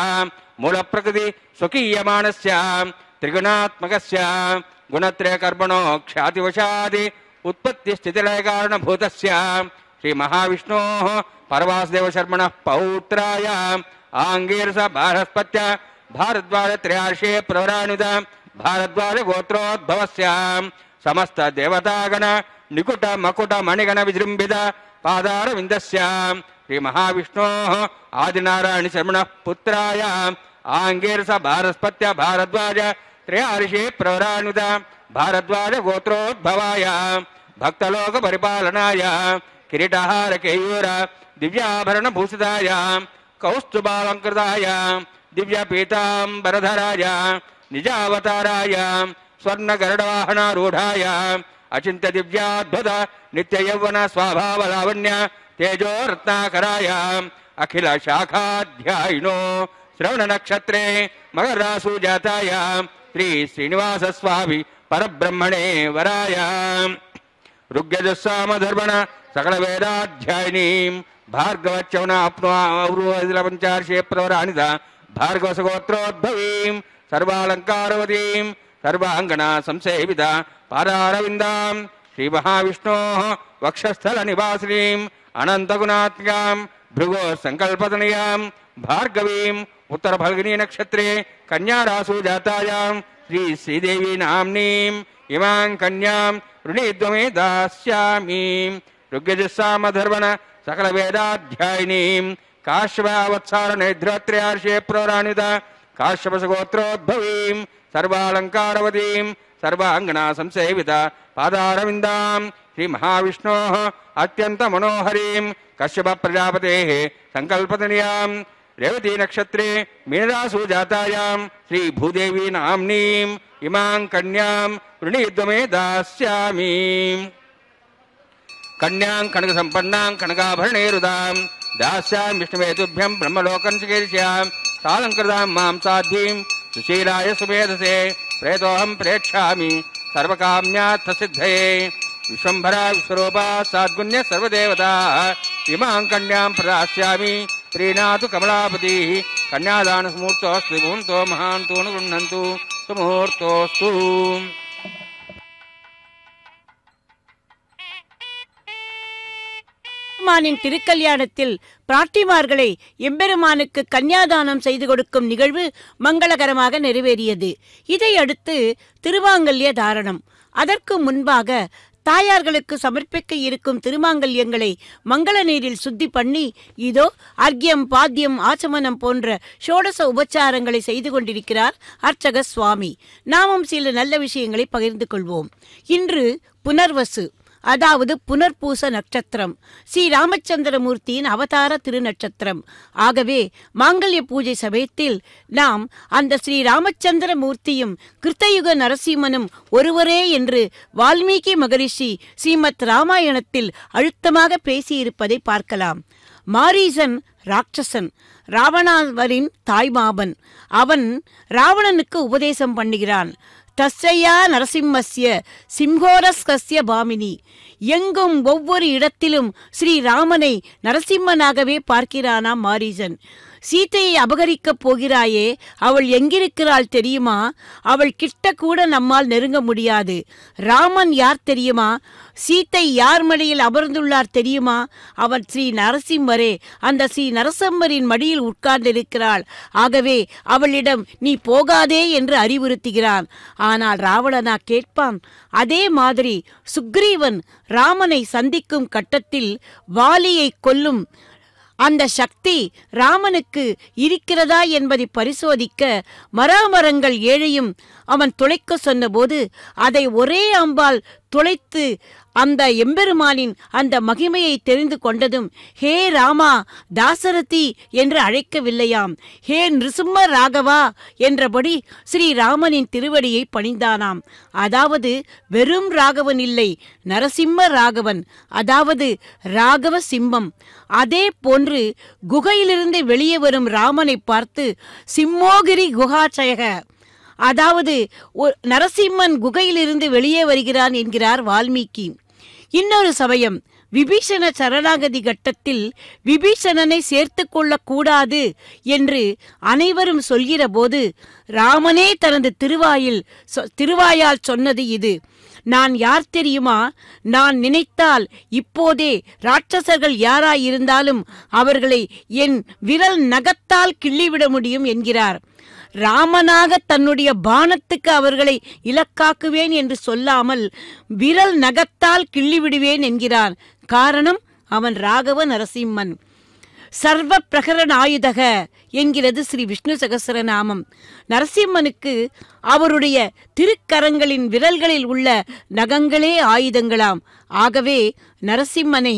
D: मूल प्रकृति स्वकीयमानस्य त्रिगुणात्मकस्य गुणत्रय कर्मणो ख्यातिवशादि उत्पत्ति स्थितिलय कारणभूतस्य श्री महाविष्णोः परवासुदेव शर्मणः पौत्राय आंगीरस बारहस्पत्य भारद्वाज त्रयार्षे प्रवरान्वित भारद्वाज गोत्रोद्भवस्य समस्त देवतागण निकुट मकुट मणिगण विजृंभित पादारविन्दस्य श्री महाविष्णोः आदिनारायण शर्मणः पुत्राय आंगीरस बारहस्पत्य भारद्वाज त्रयार्षे प्रवरान्वित भारद्वाज गोत्रोद्भवाय भक्तलोक परिपालनाय किरीटहार केयूर दिव्याभरण भूषिताय कौस्तुभालंकृताय दिव्य पीतांबरधराय निजावताराय स्वर्ण गरुडवाहनारूढ़ाय अचिंत्य दिव्याद्भुत नित्य यौवन स्वभाव लावण्य तेजो रत्नाकराय अखिल शाखाध्यायिनो श्रवण नक्षत्रे मकर रासु जाताय श्री श्रीनिवास स्वामी परब्रह्मणे वराय ऋग्यजुस्सामधर्मण सकल वेदाध्यायिनीं भार्गवच्यवनाप्नोऽवरुदिलपञ्चार्षे प्रवरान्वित भार्गवसगोत्रोद्भवीं सर्वालङ्कारवतीं सर्वाङ्गना संसेविता पादारविन्दां श्री महाविष्णोः वक्षस्थल निवासिनीं अनन्तगुणात्मिकां भृगो संकल्पतनयां भार्गवीं उत्तर फल्गुनी नक्षत्रे कन्या रासु जातायां श्री श्रीदेवी नाम्नीं इमां कन्यां ऋणीद्वमे दास्यामि ऋग्यजुस्सामधर्मण सकल वेदाध्यायिनीं काश्यपवत्सार नेत्रत्रयार्षे प्रवरान्वित काश्यपसगोत्रोद्भवीं सर्वालङ्कारवतीं सर्वाङ्गना संसेविता पादारविन्दां श्री महाविष्णोः अत्यंत मनोहरीं कश्यप प्रजापतेः संकल्पतनयां रेवती नक्षत्रे मीनरासु जातायां श्री भूदेवी नाम्नीं इमां कन्यां वृणीद्वमे दास्यामि। कन्यां कनकसम्पन्नां कनकाभरणैरुदां दास्यामि विष्णुवेतुभ्यं ब्रह्मलोकं चिकीर्ष्यां सालङ्कृतां मां साध्वीं सुशीलाय सुमेधसे प्रेतोऽहं प्रेक्ष्यामि सर्वकाम्यार्थसिद्धये। विश्वम्भरा विश्वरूपा साद्गुण्य सर्वदेवताः इमां कन्यां प्रदास्यामि प्रीणातु कमलापतिः। कन्यादानमुहूर्तोऽस्तु मुहूर्तो महान्तु गृह्णन्तु सुमुहूर्तोऽस्तु।
C: எம்பெருமானின் திருக்கல்யாணத்தில் பிராட்டிமார்களை எம்பெருமானுக்கு கன்னியாதானம் செய்து கொடுக்கும் நிகழ்வு மங்களகரமாக நிறைவேறியது. இதையடுத்து திருமாங்கல்ய தாரணம். அதற்கு முன்பாக தாயார்களுக்கு சமர்ப்பிக்க இருக்கும் திருமாங்கல்யங்களை மங்கள நீரில் சுத்தி பண்ணி இதோ அர்க்கியம் பாத்தியம் ஆச்சமனம் போன்ற ஷோடச உபச்சாரங்களை செய்து கொண்டிருக்கிறார் அர்ச்சக சுவாமி. நாமும் சில நல்ல விஷயங்களை பகிர்ந்து கொள்வோம். இன்று புனர்வசு, அதாவது புனர்பூச நட்சத்திரம், ஸ்ரீ ராமச்சந்திரமூர்த்தியின் அவதார திருநட்சத்திரம். ஆகவே மாங்கல்ய பூஜை சமயத்தில் நாம் அந்த ஸ்ரீ ராமச்சந்திரமூர்த்தியும் கிருத்தயுக நரசிம்மனும் ஒருவரே என்று வால்மீகி மகரிஷி ஸ்ரீமத் ராமாயணத்தில் அழுத்தமாக பேசியிருப்பதை பார்க்கலாம். மாரீசன் ராட்சசன், ராவணாவரின் தாய்மாமன். அவன் ராவணனுக்கு உபதேசம் பண்ணுகிறான். தஸ்யா நரசிம்மஸ்ய சிம்ஹோரஸ்கஸ்ய பாமினி. எங்கும் ஒவ்வொரு இடத்திலும் ஸ்ரீராமனை நரசிம்மனாகவே பார்க்கிறானாம் மாரீசன். சீதையை அபகரிக்கப் போகிறாயே, அவள் எங்கிருக்கிறாள் தெரியுமா? அவள் கிட்ட கூட நம்மால் நெருங்க முடியாது. ராமன் யார் தெரியுமா? சீத்தை யார் மடியில் அமர்ந்துள்ளார் தெரியுமா? அவன் ஸ்ரீ நரசிம்மரே. அந்த ஸ்ரீ நரசிம்மரின் மடியில் உட்கார்ந்திருக்கிறாள். ஆகவே அவளிடம் நீ போகாதே என்று அறிவுறுத்துகிறான். ஆனால் ராவணனா கேட்பான்? அதே மாதிரி சுக்ரீவன் ராமனை சந்திக்கும் கட்டத்தில் வாலியை கொல்லும் அந்த சக்தி ராமனுக்கு இருக்கிறதா என்பதை பரிசோதிக்க மராமரங்கள் ஏழையும் அவன் துளைக்க சொன்னபோது அதை ஒரே அம்பால் துளைத்து அந்த எம்பெருமானின் அந்த மகிமையை தெரிந்து கொண்டதும் ஹே ராமா தாசரதி என்று அழைக்கவில்லையாம், ஹே நிருசிம்ம ராகவா என்றபடி ஸ்ரீராமனின் திருவடியை பணிந்தானாம். அதாவது வெறும் ராகவன் இல்லை, நரசிம்ம ராகவன், அதாவது ராகவ சிம்மம். அதே போன்று குகையிலிருந்து வெளியே வரும் ராமனை பார்த்து சிம்மோகிரி குகாச்சயக, அதாவது நரசிம்மன் குகையிலிருந்து வெளியே வருகிறான் என்கிறார் வால்மீகி. இன்னொரு சமயம் விபீஷண சரணாகதி கட்டத்தில் விபீஷணனை சேர்த்து கொள்ளக்கூடாது என்று அனைவரும் சொல்கிற போது ராமனே தனது திருவாயால் சொன்னது இது. நான் யார் தெரியுமா? நான் நினைத்தால் இப்போதே ராட்சசர்கள் யாராயிருந்தாலும் அவர்களை என் விரல் நகத்தால் கிள்ளிவிட முடியும் என்கிறார். ராமனாக தன்னுடைய பானத்துக்கு அவர்களை இலக்காக்குவேன் என்று சொல்லாமல் விரல் நகத்தால் கிள்ளிவிடுவேன் என்கிறான். காரணம், அவன் ராகவ நரசிம்மன். சர்வ பிரகரண ஆயுதக என்கிறது ஸ்ரீ விஷ்ணு சகஸ்ரநாமம். நரசிம்மனுக்கு அவருடைய திருக்கரங்களின் விரல்களில் உள்ள நகங்களே ஆயுதங்களாம். ஆகவே நரசிம்மனை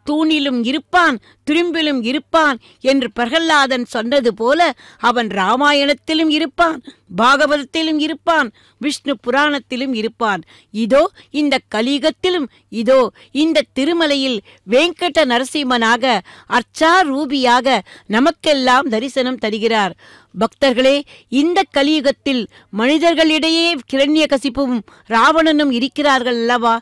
C: தூணிலும் இருப்பான் துரும்பிலும் இருப்பான் என்று பிரகல்லாதன் சொன்னது போல அவன் ராமாயணத்திலும் இருப்பான், பாகவதத்திலும் இருப்பான், விஷ்ணு புராணத்திலும் இருப்பான். இதோ இந்த கலியுகத்திலும் இதோ இந்த திருமலையில் வெங்கட நரசிம்மனாக அர்ச்சாரூபியாக நமக்கெல்லாம் தரிசனம் தருகிறார். பக்தர்களே, இந்த கலியுகத்தில் மனிதர்களிடையே கிரண்யகசிப்பும் ராவணனும் இருக்கிறார்கள் அல்லவா?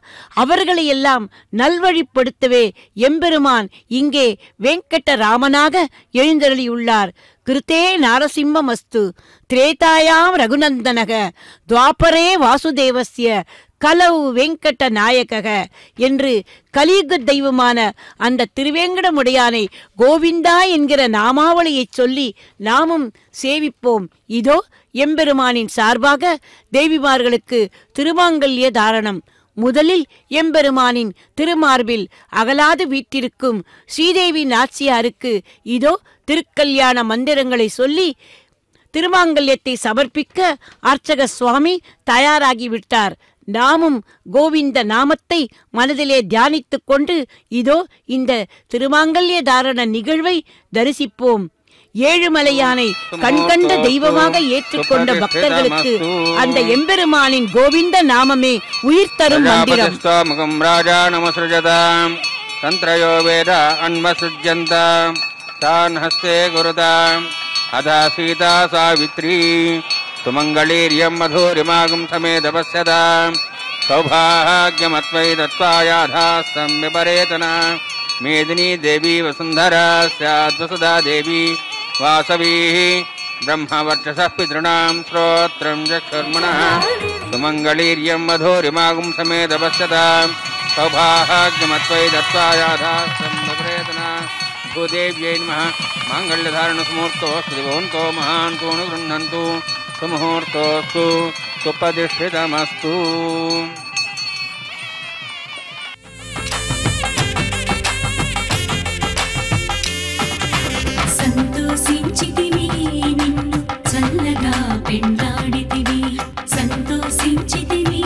C: அவர்களையெல்லாம் நல்வழிப்படுத்தவே எம்பெருமான் இங்கே வெங்கட ராமனாக எழுந்தருளியுள்ளார். கிருத்தே நாரசிம்மமஸ்து திரேதாயாம் ரகுநந்தனக துவாபரே வாசுதேவஸ்ய கலவு வெங்கட நாயகக என்று கலியுக தெய்வமான அந்த திருவேங்கடமுடையானை கோவிந்தா என்கிற நாமாவளியை சொல்லி நாமும் சேவிப்போம். இதோ எம்பெருமானின் சார்பாக தேவிமார்களுக்கு திருமாங்கல்ய தாரணம். முதலில் எம்பெருமானின் திருமார்பில் அகலாது வீட்டிற்கும் ஸ்ரீதேவி நாச்சியாருக்கு இதோ திருக்கல்யாண மந்திரங்களை சொல்லி திருமாங்கல்யத்தை சமர்ப்பிக்க அர்ச்சக சுவாமி தயாராகிவிட்டார். நாமும் கோவிந்த நாமத்தை மனதிலே தியானித்துக் கொண்டு இதோ இந்த திருமாங்கல்ய தாரண நிகழ்வை தரிசிப்போம். ஏழுமலையானை கண்கண்ட தெய்வமாக ஏற்றுக்கொண்ட பக்தர்களுக்கு அந்த எம்பெருமானின் கோவிந்த நாமமே உயிர் தரும் மந்திரம்.
D: ராஜா நமஸ்ருஜதாம் தந்திரயோ வேத அன்வசுஜந்தாம் தான் ஹஸ்தே குருதாம் அதா சீதா சாவித்ரி சுமங்களீர்யம் மధుரிமாகும் சமேதபஸ்யதாம் சௌபாகியமத்வை தத்வாயாதாஸ்தம் விபரேதனா மேதினி தேவி வசுந்தரா ஸ்யாத்வசுதா தேவி வாசவி ब्रह्मवर्चसः पितॄणां श्रोत्रं चक्षुर्मणः सुमङ्गलीर्यं मधुरिमागुं समेदपश्यतां सौभाग्यमत्वै दत्त्वायाधास्तं भद्रेतना भूदेव्यै नमः माङ्गल्यधारणसमुहूर्तोऽस्तु भवन्तो महान्तु गृह्णन्तु सुमुहूर्तोऽस्तु सुप्रतिष्ठितमस्तु.
F: సంతోషించితివి నిన్ను చల్లగా పెండాడితివి సంతోషించితివి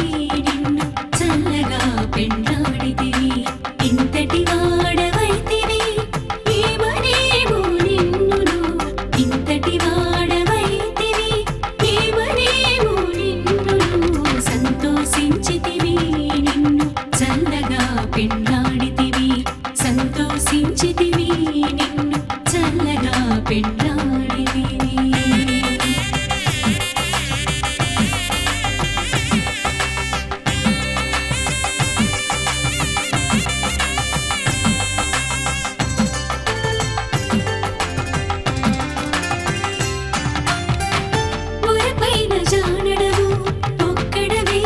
F: నిన్ను చల్లగా పెండాడితివి ఇంతటి వాడవైతివి ఏమనేమో నిన్నును ఇంతటి వాడవైతివి ఏమనేమో నిన్నును సంతోషించితివి నిన్ను చల్లగా పెండాడితివి సంతోషించితివి నిన్ను చల్లగా పెండాడితివి. మురపైన జానడవు ఒక్కడవే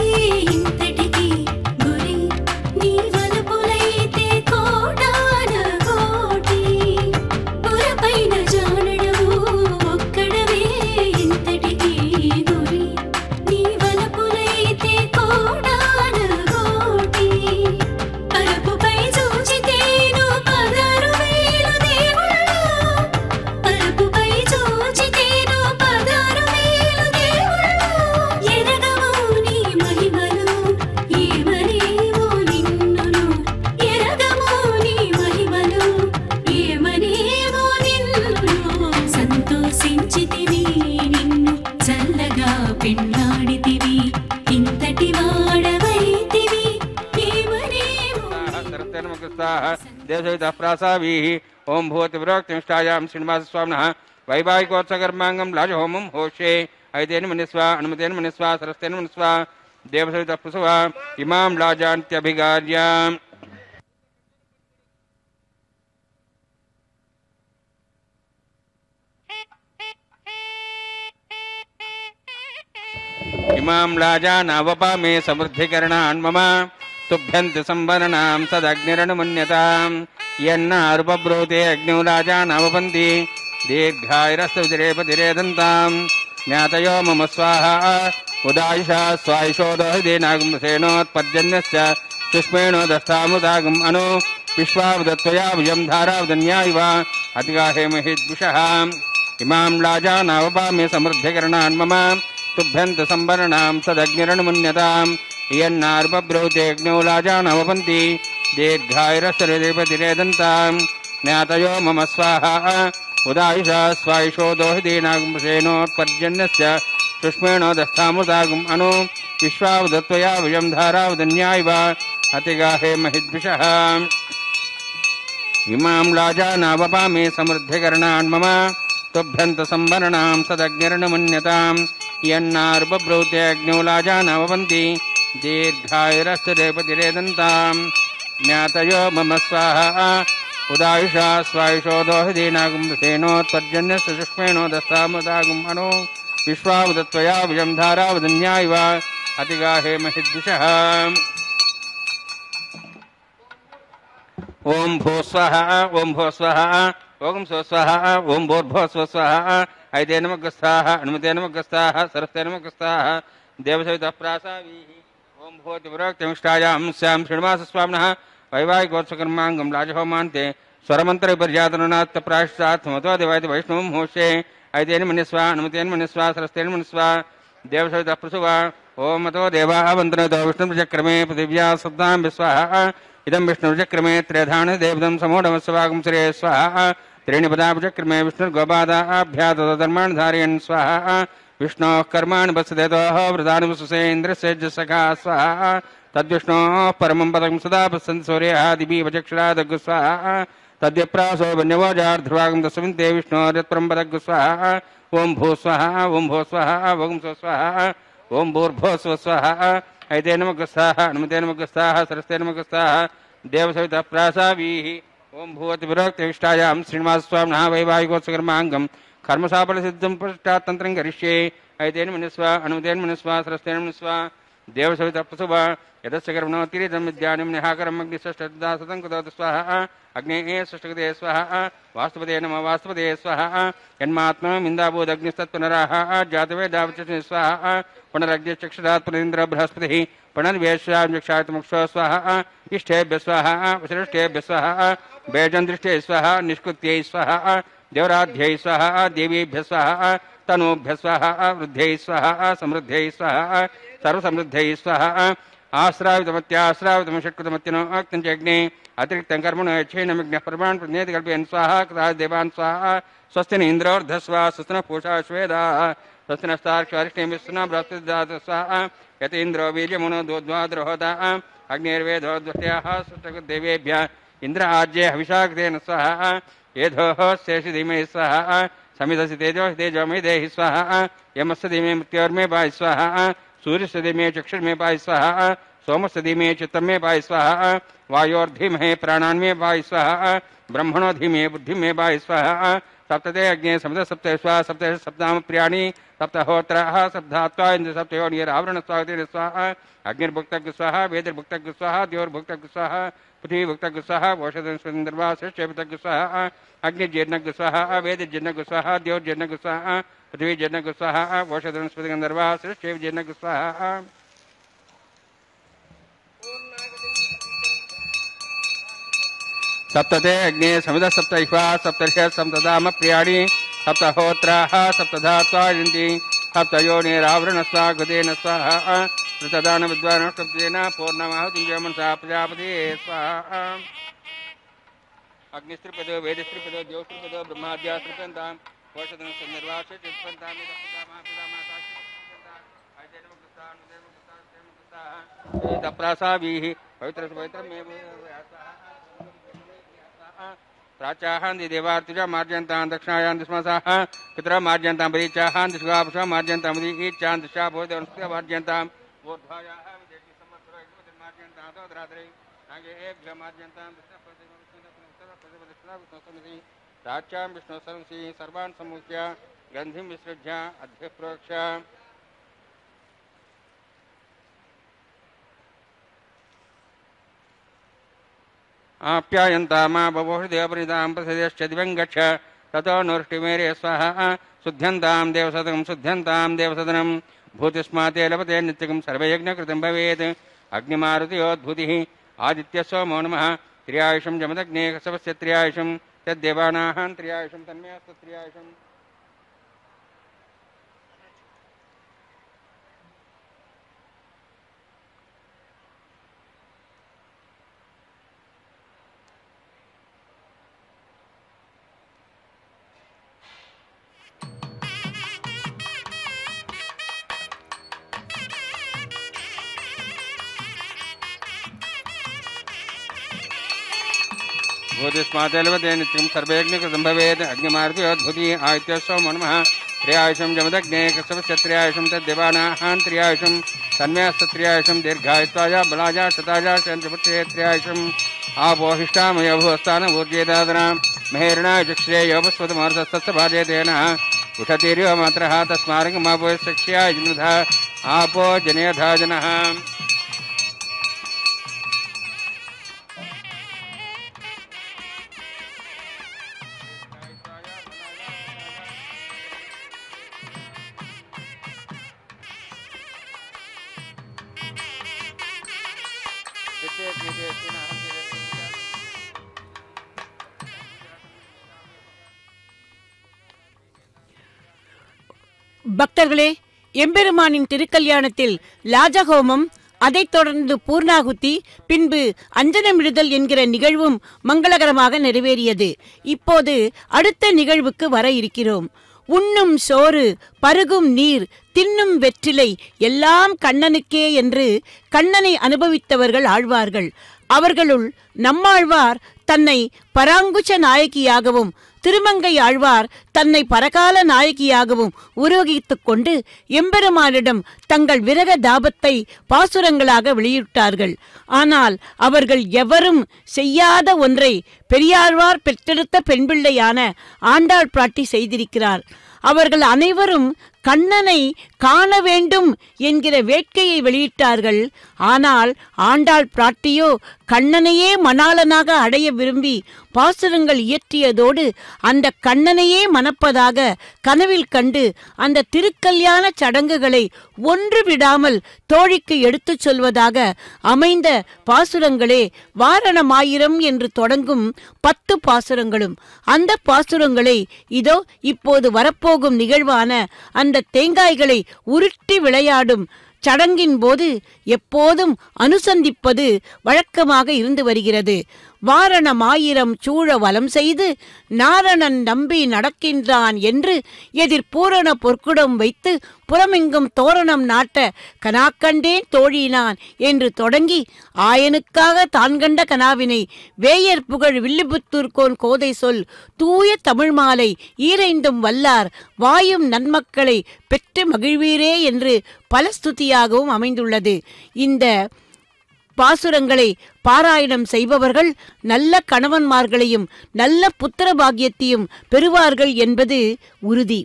F: ఇంతటికి గురి నీ వలపులైతే కోటాన కోటి మురపైన జానడవు ఒక్కడవే ఇంతటికి గురి నీ వలపులైతే కోటాన కోటి పరపుపై చూచితేను 16,000 దేవుళ్ళు పరపుపై చూచితేను 16,000 దేవుళ్ళు ఎరగము నీ మహిమలు ఏమనేమో నిన్నును ఎరగము నీ మహిమలు ఏమనేమో నిన్నును సంతోషించితివి నిన్ను చల్లగా పెండాడితివి ఇంతటి వాడవైతివి ఏమనేమో
D: देवसवितः प्रासावीः ओं भूतिविरोक्तिष्ठायां श्रीनिवासस्वामिनः वैवाहिकोत्सकर्माङ्गं लाजहोमं होष्ये ऐतेन मनिस्वा अनुमतेन मनिस्वा सरस्तेन मनिस्वा देवसवितः प्रसवा इमां लाजान्त्यभिगार्याम्. इमां लाजानावपामे समृद्धिकरणान् मम तुभ्यन्ति संवरणां सदग्निरनुमन्यतां यन्नारुपब्रूते अग्निौ राजानावपन्ति दीर्घायुरस्तवितिरेपतिरेदन्तां ज्ञातयो मम स्वाहा उदायुषा स्वायुषोदहृदेनागुंसेनोत्पद्यन्यश्च सुष्मेणो दस्तामुदागम् अनु विश्वावदत्वया विजं धारावदन्या इव अतिगाहेमहिद्विषः. इमां लाजानावपामे समृद्धिकरणान् मम तुभ्यन्ति संवरणां सदग्निरनुमन्यतां यन्नारुपब्रूते अग्नौ लाजानवपन्ति दीर्घायुरस्तवितिरेपतिरेदन्तां ज्ञातयो मम स्वाहा उदायुषा स्वायुषोदहृदेनागुंसेनोत्पद्यन्यश्च सुष्मेणो दस्तामुदागम् अनु विश्वावदत्वया विजं धारावदन्या इव अतिगाहेमहिद्विषः. इमां लाजानावपामे समृद्धिकरणान् मम तुभ्यन्ति संवरणां सदग्निरनुमन्यतां यन्नारुपब्रूते अग्नौ लाजानवपन्ति दीर्घायुरस्तवितिरेपतिरेदन्तां ज्ञातयो मम स्वाहा उदायुषा स्वायुषोदहृदेनागुंसेनोत्पद्यन्यश्च सुष्मेणो दस्तामुदागम् अनु विश्वावदत्वया विजं धारावदन्या इव अतिगाहेमहिद्विषः. ओं भूस्वः ओं भूस्वः ओं स्वस्वः ओं भूर्भुवस्वः ऐतेन मग्गस्थाः अनुमतेन मग्गस्थाः सरस्तेन मग्गस्थाः देवसवितः प्रासावीः ओं भूतिविरोक्तिष्ठायां स्यां श्रीनिवासस्वामिनः वैवाहिकोत्सकर्माङ्गं लाजहोमान्ते स्वरमन्त्रविपर्यातनात्तप्रायश्चात् समत्वादिवायति वैष्णवं होष्ये ऐतेन मनिस्वा अनुमतेन मनिस्वा सरस्तेन मनिस्वा देवसवितः प्रसवा ओम मतो देवाः वन्दनतो विष्णुचक्रमे पृथिव्या सप्तां विस्वाहा इदं विष्णुचक्रमे त्रेधान देवदं समोढमस्वागं श्रेय स्वाहा त्रीणि पदापचक्रमे विष्णुर्गोपादाभ्या धर्मान् धारयन् स्वाहा विष्णोः कर्माणि वत्सदेतोः वृदानि वसुसेन्द्रस्य सखा स्वाहा तद्विष्णोः परमं पदं सदा पश्यन्ति सूर्यः दिवि वचक्षुरादग् स्वाहा तद्यप्रासो वन्यवोजार्ध्रुवागं तस्मिन् ते विष्णोर्यत्परं पदग् स्वाहा ओं भू स्वाहा ओं भो स्वाहा ओं सो स्वाहा ओं भूर्भो स्व स्वाहा ऐते नमः स्वाहा नमते नमः स्वाहा सरस्ते नमः स्वाहा देवसवितः प्रासावीः ओं भूवति विरोक्तविष्टायां श्रीनिवासस्वामिनः वैवाहिकोत्सकर्माङ्गं कर्मसाफलसिद्धं पुष्टात् तन्त्रं करिष्ये ऐतेन मनस्वा अनुमतेन मनस्वा सरस्तेन मनस्वा देवसवितः प्रसुभा यदस्य कर्मणो तिरिदं विद्यानिं निहाकरम् अग्निषष्ठदा सतं कृतोत स्वाहा अग्नेः षष्ठकृते स्वाहा वास्तुपदे नमः वास्तुपदे स्वाहा यन्मात्मा मिन्दाबोधग्निस्तत्पुनराः जातवेदावचने स्वाहा पुनरग्निश्चक्षुरात् पुनरिन्द्र बृहस्पतिः पुनर्वेश्याक्षातमुक्षो स्वाहा इष्टेभ्य स्वाहा वसिष्ठेभ्य स्वाहा बेजन्दृष्टे स्वाहा निष्कृत्यै स्वाहा देवराध्यै स्वाहा देवीभ्य स्वाहा तनूभ्य स्वाहा वृद्ध्यै स्वाहा समृद्ध्यै स्वाहा सर्वसमृद्ध्यै स्वाहा आश्रावितमत्याश्रावितम षट्कृतमत्यनो अक्तञ्चग्ने अतिरिक्तं कर्मणो यच्छेनमिज्ञः परमान् प्रज्ञेति कल्पयन् स्वाहा कृता देवान् स्वाहा स्वस्ति न इन्द्रोर्धस्वा स्वस्तिनः पूषा श्वेदाः स्वस्तिनस्तार्क्ष्वारिष्टेमिस्सुना बृहस्पतिदात स्वाहा यत इन्द्रो वीर्यमनो दोद्वाद्रोहोदाः अग्निर्वेदोद्वत्याः सृष्टकृदेवेभ्यः इन्द्र आज्ये हविषाकृतेन स्वाहा येधोः शेषि धीमहि स्वाहा समिधसि तेजोहि तेजोमयि देहि स्वाहा यमस्य धीमे मृत्योर्मे पाहि स्वाहा सूर्यस्य धीमे चक्षुर्मे पाहि स्वाहा सोमस्य धीमे चित्तमे पाहि स्वाहा वायोर्धीमहे प्राणान्मे पाहि स्वाहा ब्रह्मणो धीमे बुद्धिमे पाहि स्वाहा सप्तते अग्ने सप्त सप्त स्वाहा सप्त सप्ताम प्रियाणि सप्तहोत्राः सप्तात्वा इन्द्र सप्तयोनिरावरण स्वागतेन स्वाहा अग्निर्भुक्तज्ञ स्वाहा वेदर्भुक्तज्ञ स्वाहा द्योर्भुक्तज्ञ स्वाहा पृथ्वीभुक्तज्ञ स्वाहा वोषधर्वा सृष्टिभुक्तज्ञ स्वाहा अग्निर्जीर्णज्ञ स्वाहा वेदजीर्णज्ञ स्वाहा द्योर्जीर्णज्ञ स्वाहा पृथ्वीजीर्णज्ञ स्वाहा वोषधर्वा सृष्टिजीर्णज्ञ स्वाहा सप्तते अग्ने समिध सप्तैह्वा सप्तर्षः सप्तधाम प्रियाणि सप्तहोत्राः सप्तधात्वा यन्ति सप्तयोनिरावरण स्वागतेन स्वाहा ऋतदान विद्वानष्टब्देन पूर्णमाहुतिञ्जयमनसा प्रजापते स्वाहा अग्निस्त्रिपदो वेदस्त्रिपदो द्योस्त्रिपदो ब्रह्माद्यास्त्रिपन्तां प्रासावीः पवित्रमेव प्राचाहान्ति देवार्तिजा मार्जन्तां दक्षिणायां दिस्मसाः पितरः मार्जन्तां परीचाहां दिशुगापुषा मार्जन्तां ईच्चां दिशा भोजनस्त्य मार्जन्तां बोद्धायाः विदेशी संवत्सरो मार्जन्तां तोद्रात्रे नागेभ्यः मार्जन्तां दक्षिणप्रतिपदक्षिणाविष्णुसन्निधि प्राच्यां विष्णुसंसि सर्वान् सम्मुख्य गन्धिं विसृज्य अध्यप्रोक्ष्य आप्यायन्तामा बभोषदेवपरितां प्रसदेश्च दिवं गच्छ ततो नोष्टिमेरे स्वाहा शुद्ध्यन्तां देवसदनं शुद्ध्यन्तां देवसदनं भूतिस्माते लभते नित्यकं सर्वयज्ञकृतं भवेत् अग्निमारुतयोद्भूतिः आदित्यः सोमो नमः त्र्यायुषं जमदग्ने कसवस्य त्र्यायुषं तद्देवानाः त्र्यायुषं तन्मेऽस्तु त्र्यायुषम् भूतिस्मातेलवते नित्यं सर्वयज्ञकृतं भवेत् अग्निमारुतयोद्भूतिः आदित्यः सोमो नमः त्र्यायुषं जमदग्ने कसवस्य त्र्यायुषं तद्देवानाः त्र्यायुषं तन्मेऽस्तु त्र्यायुषं दीर्घायुत्वाय बलाय शताय चन्द्रपुत्रे त्र्यायुषम् आपोहिष्ठामयो भूस्थानभूर्जेदादनां महेरणाय चक्षुरे योपस्वतमर्धस्तस्य भाजयतेन उषतीर्यो मात्रः तस्मार्गमापोयशक्ष्याय जनुधा आपो जनेधा जनः
C: பக்தர்களே, எம்பெருமானின் திருக்கல்யாணத்தில் லாஜஹோமம், அதைத் தொடர்ந்து பூர்ணாகுதி, பின்பு அஞ்சனமிடுதல் என்கிற நிகழ்வும் மங்களகரமாக நிறைவேறியது. இப்போது அடுத்த நிகழ்வுக்கு வர இருக்கிறோம். உண்ணும் சோறு, பருகும் நீர், தின்னும் வெற்றிலை எல்லாம் கண்ணனுக்கே என்று கண்ணனை அனுபவித்தவர்கள் ஆழ்வார்கள். அவர்களுள் நம்மாழ்வார் தன்னை பராங்குச்ச நாயகியாகவும், திருமங்கை ஆழ்வார் தன்னை பரகால நாயகியாகவும் உருவகித்துக் கொண்டு எம்பெருமானிடம் தங்கள் விரக தாபத்தை பாசுரங்களாக வெளியிட்டார்கள். ஆனால் அவர்கள் எவரும் செய்யாத ஒன்றை பெரியாழ்வார் பெற்றெடுத்த பெண்பிள்ளையான ஆண்டாள் பிராட்டி செய்திருக்கிறார். அவர்கள் அனைவரும் கண்ணனை காண வேண்டும் என்கிற வேட்கையை வெளியிட்டார்கள். ஆனால் ஆண்டாள் பிராட்டியோ கண்ணனையே மணாளனாக அடைய விரும்பி பாசுரங்கள் இயற்றியதோடு அந்த கண்ணனையே மணப்பதாக கனவில் கண்டு அந்த திருக்கல்யாண சடங்குகளை ஒன்று விடாமல் தோழிக்கு எடுத்துச் சொல்வதாக அமைந்த பாசுரங்களே வாரணமாயிரம் என்று தொடங்கும் 10 பாசுரங்களும். அந்த பாசுரங்களை இதோ இப்போது வரப்போகும் நிகழ்வான அந்த தேங்காய்களை உருட்டி விளையாடும் சடங்கின் போது எப்போதும் அனுசந்திப்பது வழக்கமாக இருந்து வருகிறது. வாரணமாயிரம் சூழ வலம் செய்து நாரணன் நம்பி நடக்கின்றான் என்று எதிர் பூரண பொற்குடம் வைத்து புறமெங்கும் தோரணம் நாட்ட கனாக்கண்டேன் தோழினான் என்று தொடங்கி ஆயனுக்காக தான் கண்ட கனாவினை வேயர் புகழ் வில்லிபுத்தூர்கோன் கோதை சொல் தூய தமிழ் மாலை ஈரைந்தும் வல்லார் வாயும் நன்மக்களை பெற்று மகிழ்வீரே என்று பலஸ்துதியாகவும் அமைந்துள்ளது. இந்த பாசுரங்களை பாராயணம் செய்பவர்கள் நல்ல கணவன்மார்களையும் நல்ல புத்திர பாக்கியத்தையும் பெறுவார்கள் என்பது உறுதி.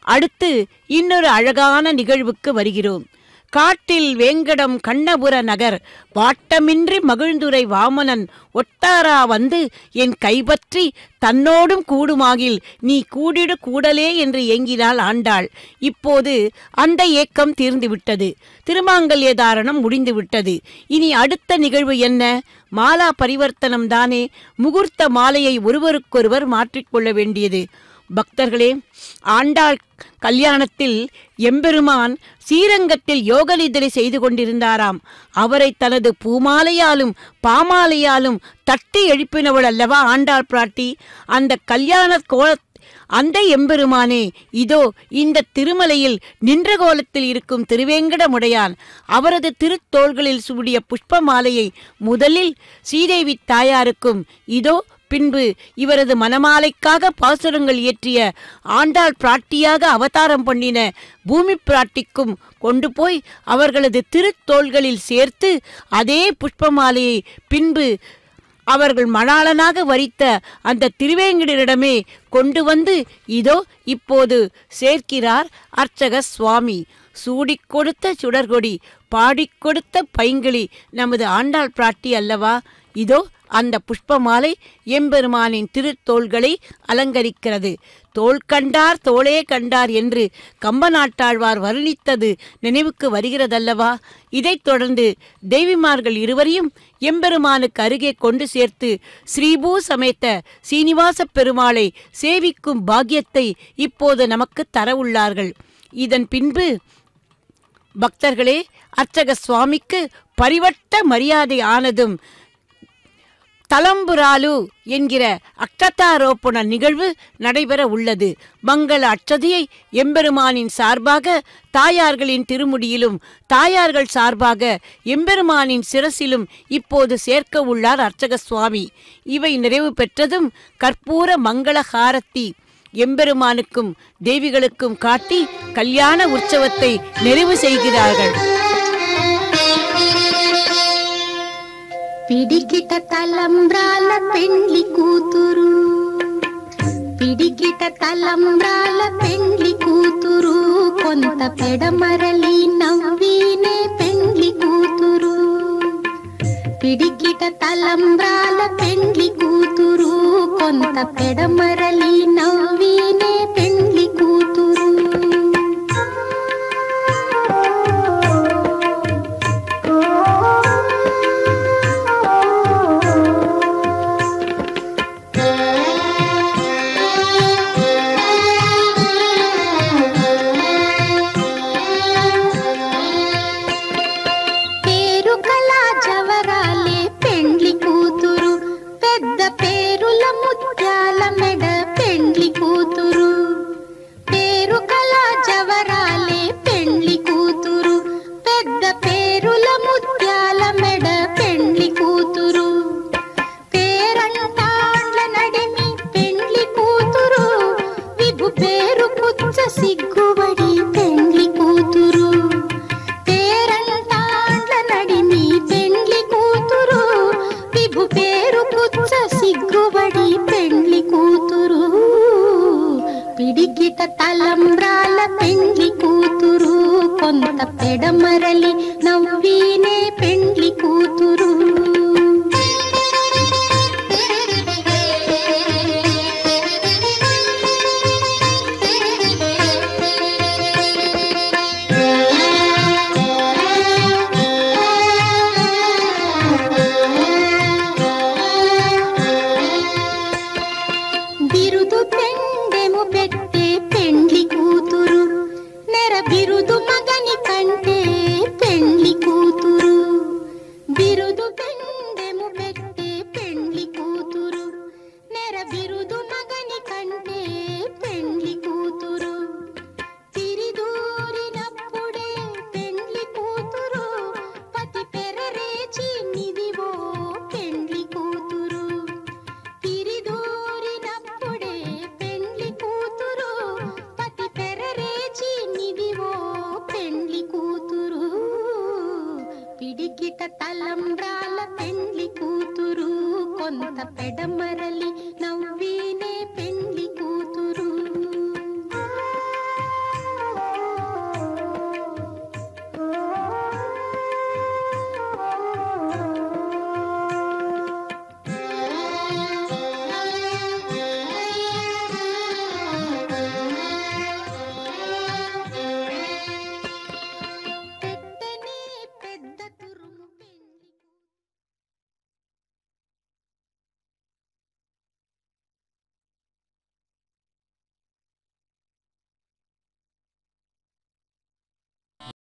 C: அடுத்து இன்னொரு அழகான நிகழ்வுக்கு வருகிறோம். காட்டில் வேங்கடம் கண்ணபுர நகர் வாட்டமின்றி மகிழ்ந்துரை வாமனன் ஒட்டாரா வந்து என் கைப்பற்றி தன்னோடும் கூடுமாகில் நீ கூடிடு கூடலே என்று ஏங்கினாள் ஆண்டாள். இப்போது அந்த ஏக்கம் தீர்ந்துவிட்டது. திருமாங்கல்ய தாரணம் முடிந்துவிட்டது. இனி அடுத்த நிகழ்வு என்ன? மாலா பரிவர்த்தனம் தானே. முகூர்த்த மாலையை ஒருவருக்கொருவர் மாற்றிக்கொள்ள வேண்டியது. பக்தர்களே, ஆண்டாள் கல்யாணத்தில் எம்பெருமான் ஸ்ரீரங்கத்தில் யோகநிதிரை செய்து கொண்டிருந்தாராம். அவரை தனது பூமாலையாலும் பாமாலையாலும் தட்டி எழுப்பினவள் அல்லவா ஆண்டாள் பிராட்டி. அந்த கல்யாண அந்த எம்பெருமானே இதோ இந்த திருமலையில் நின்ற கோலத்தில் இருக்கும் திருவேங்கடமுடையான். அவரது திருத்தோள்களில் சூடிய புஷ்ப மாலையை முதலில் ஸ்ரீதேவி தாயாருக்கும், இதோ பின்பு இவரது மணமாலைக்காக பாசுரங்கள் இயற்றிய ஆண்டாள் பிராட்டியாக அவதாரம் பண்ணின பூமி பிராட்டிக்கும் கொண்டு போய் அவர்களது திருத்தோள்களில் சேர்த்து அதே புஷ்பமாலையை பின்பு அவர்கள் மணாளனாக வரித்த அந்த திருவேங்கடரிடமே கொண்டு வந்து இதோ இப்போது சேர்க்கிறார் அர்ச்சக சுவாமி. சூடிக் கொடுத்த சுடர்கொடி, பாடிக் கொடுத்த பைங்கிளி நமது ஆண்டாள் பிராட்டி அல்லவா. இதோ அந்த புஷ்பமாலை எம்பெருமானின் திருத்தோள்களை அலங்கரிக்கிறது. தோள் கண்டார் தோளே கண்டார் என்று கம்பநாட்டாழ்வார் வர்ணித்தது நினைவுக்கு வருகிறதல்லவா. இதைத் தொடர்ந்து தேவிமார்கள் இருவரையும் எம்பெருமானுக்கு அருகே கொண்டு சேர்த்து ஸ்ரீபூ சமேத்த சீனிவாச பெருமாளை சேவிக்கும் பாக்கியத்தை இப்போது நமக்கு தர உள்ளார்கள். இதன் பின்பு பக்தர்களே, அர்ச்சக சுவாமிக்கு பரிவட்ட மரியாதை ஆனதும் தலம்புராலு என்கிற அக்ஷதாரோப்பண நிகழ்வு நடைபெற உள்ளது. மங்கள அட்சதையை எம்பெருமானின் சார்பாக தாயார்களின் திருமுடியிலும் தாயார்கள் சார்பாக எம்பெருமானின் சிரசிலும் இப்போது சேர்க்க உள்ளார் அர்ச்சக சுவாமி. இவை நிறைவு பெற்றதும் கற்பூர மங்கள ஹாரத்தி எம்பெருமானுக்கும் தேவிகளுக்கும் காட்டி கல்யாண உற்சவத்தை நிறைவு செய்கிறார்கள்.
G: పిడికిట తలంబ్రాల పెండ్లి కూతురు, పిడికిట తలంబ్రాల పెండ్లి కూతురు, కొంత పెడమరలి నవ్వినే పెండ్లి కూతురు. పిడికిట తలంబ్రాల పెండ్లి కూతురు, కొంత పెడమరలి నవ్వినే పెండ్లి కూతురు. పేరుల ముత్యాల మెడ పెండ్లి కూతురు పేరంటాండ్ల నడిమి పెండ్లి కూతురు విభు పేరు పుచ్చ సిగ్గుబడి పెండ్లి కూతురు పేరంటాండ్ల నడిమి పెండ్లి కూతురు విభు పేరు పుచ్చ సిగ్గుబడి పెండ్లి కూతురు పిడికిట తలంబ్రాల పెండ్లి కూతురు కొంత పెడమరలి నవ్వీనే పెండ్లి కూతురు బిరుదు పెండెము పెట్టే పెండ్లి కూతురు నెర బిరుదు మగని కంటే పెండ్లి కూతురు బిరుదు పెండెము పెట్టే పెండ్లి కూతురు నెర బిరుదు మగని కంటే పెండ్లి కూతురు తిరిదూరినప్పుడే పెండ్లి కూతురు పతి పెరరేచి నిదివో పెండ్లి కూతురు తిరిదూరినప్పుడే పెండ్లి కూతురు పతి పెరరేచి నిదివో పెండ్లి కూతురు పిడికిట తలంబ్రాల పెండ్లి కూతురు కొంత పెడమరలి నవ్వీనే పెండ్లి కూతురు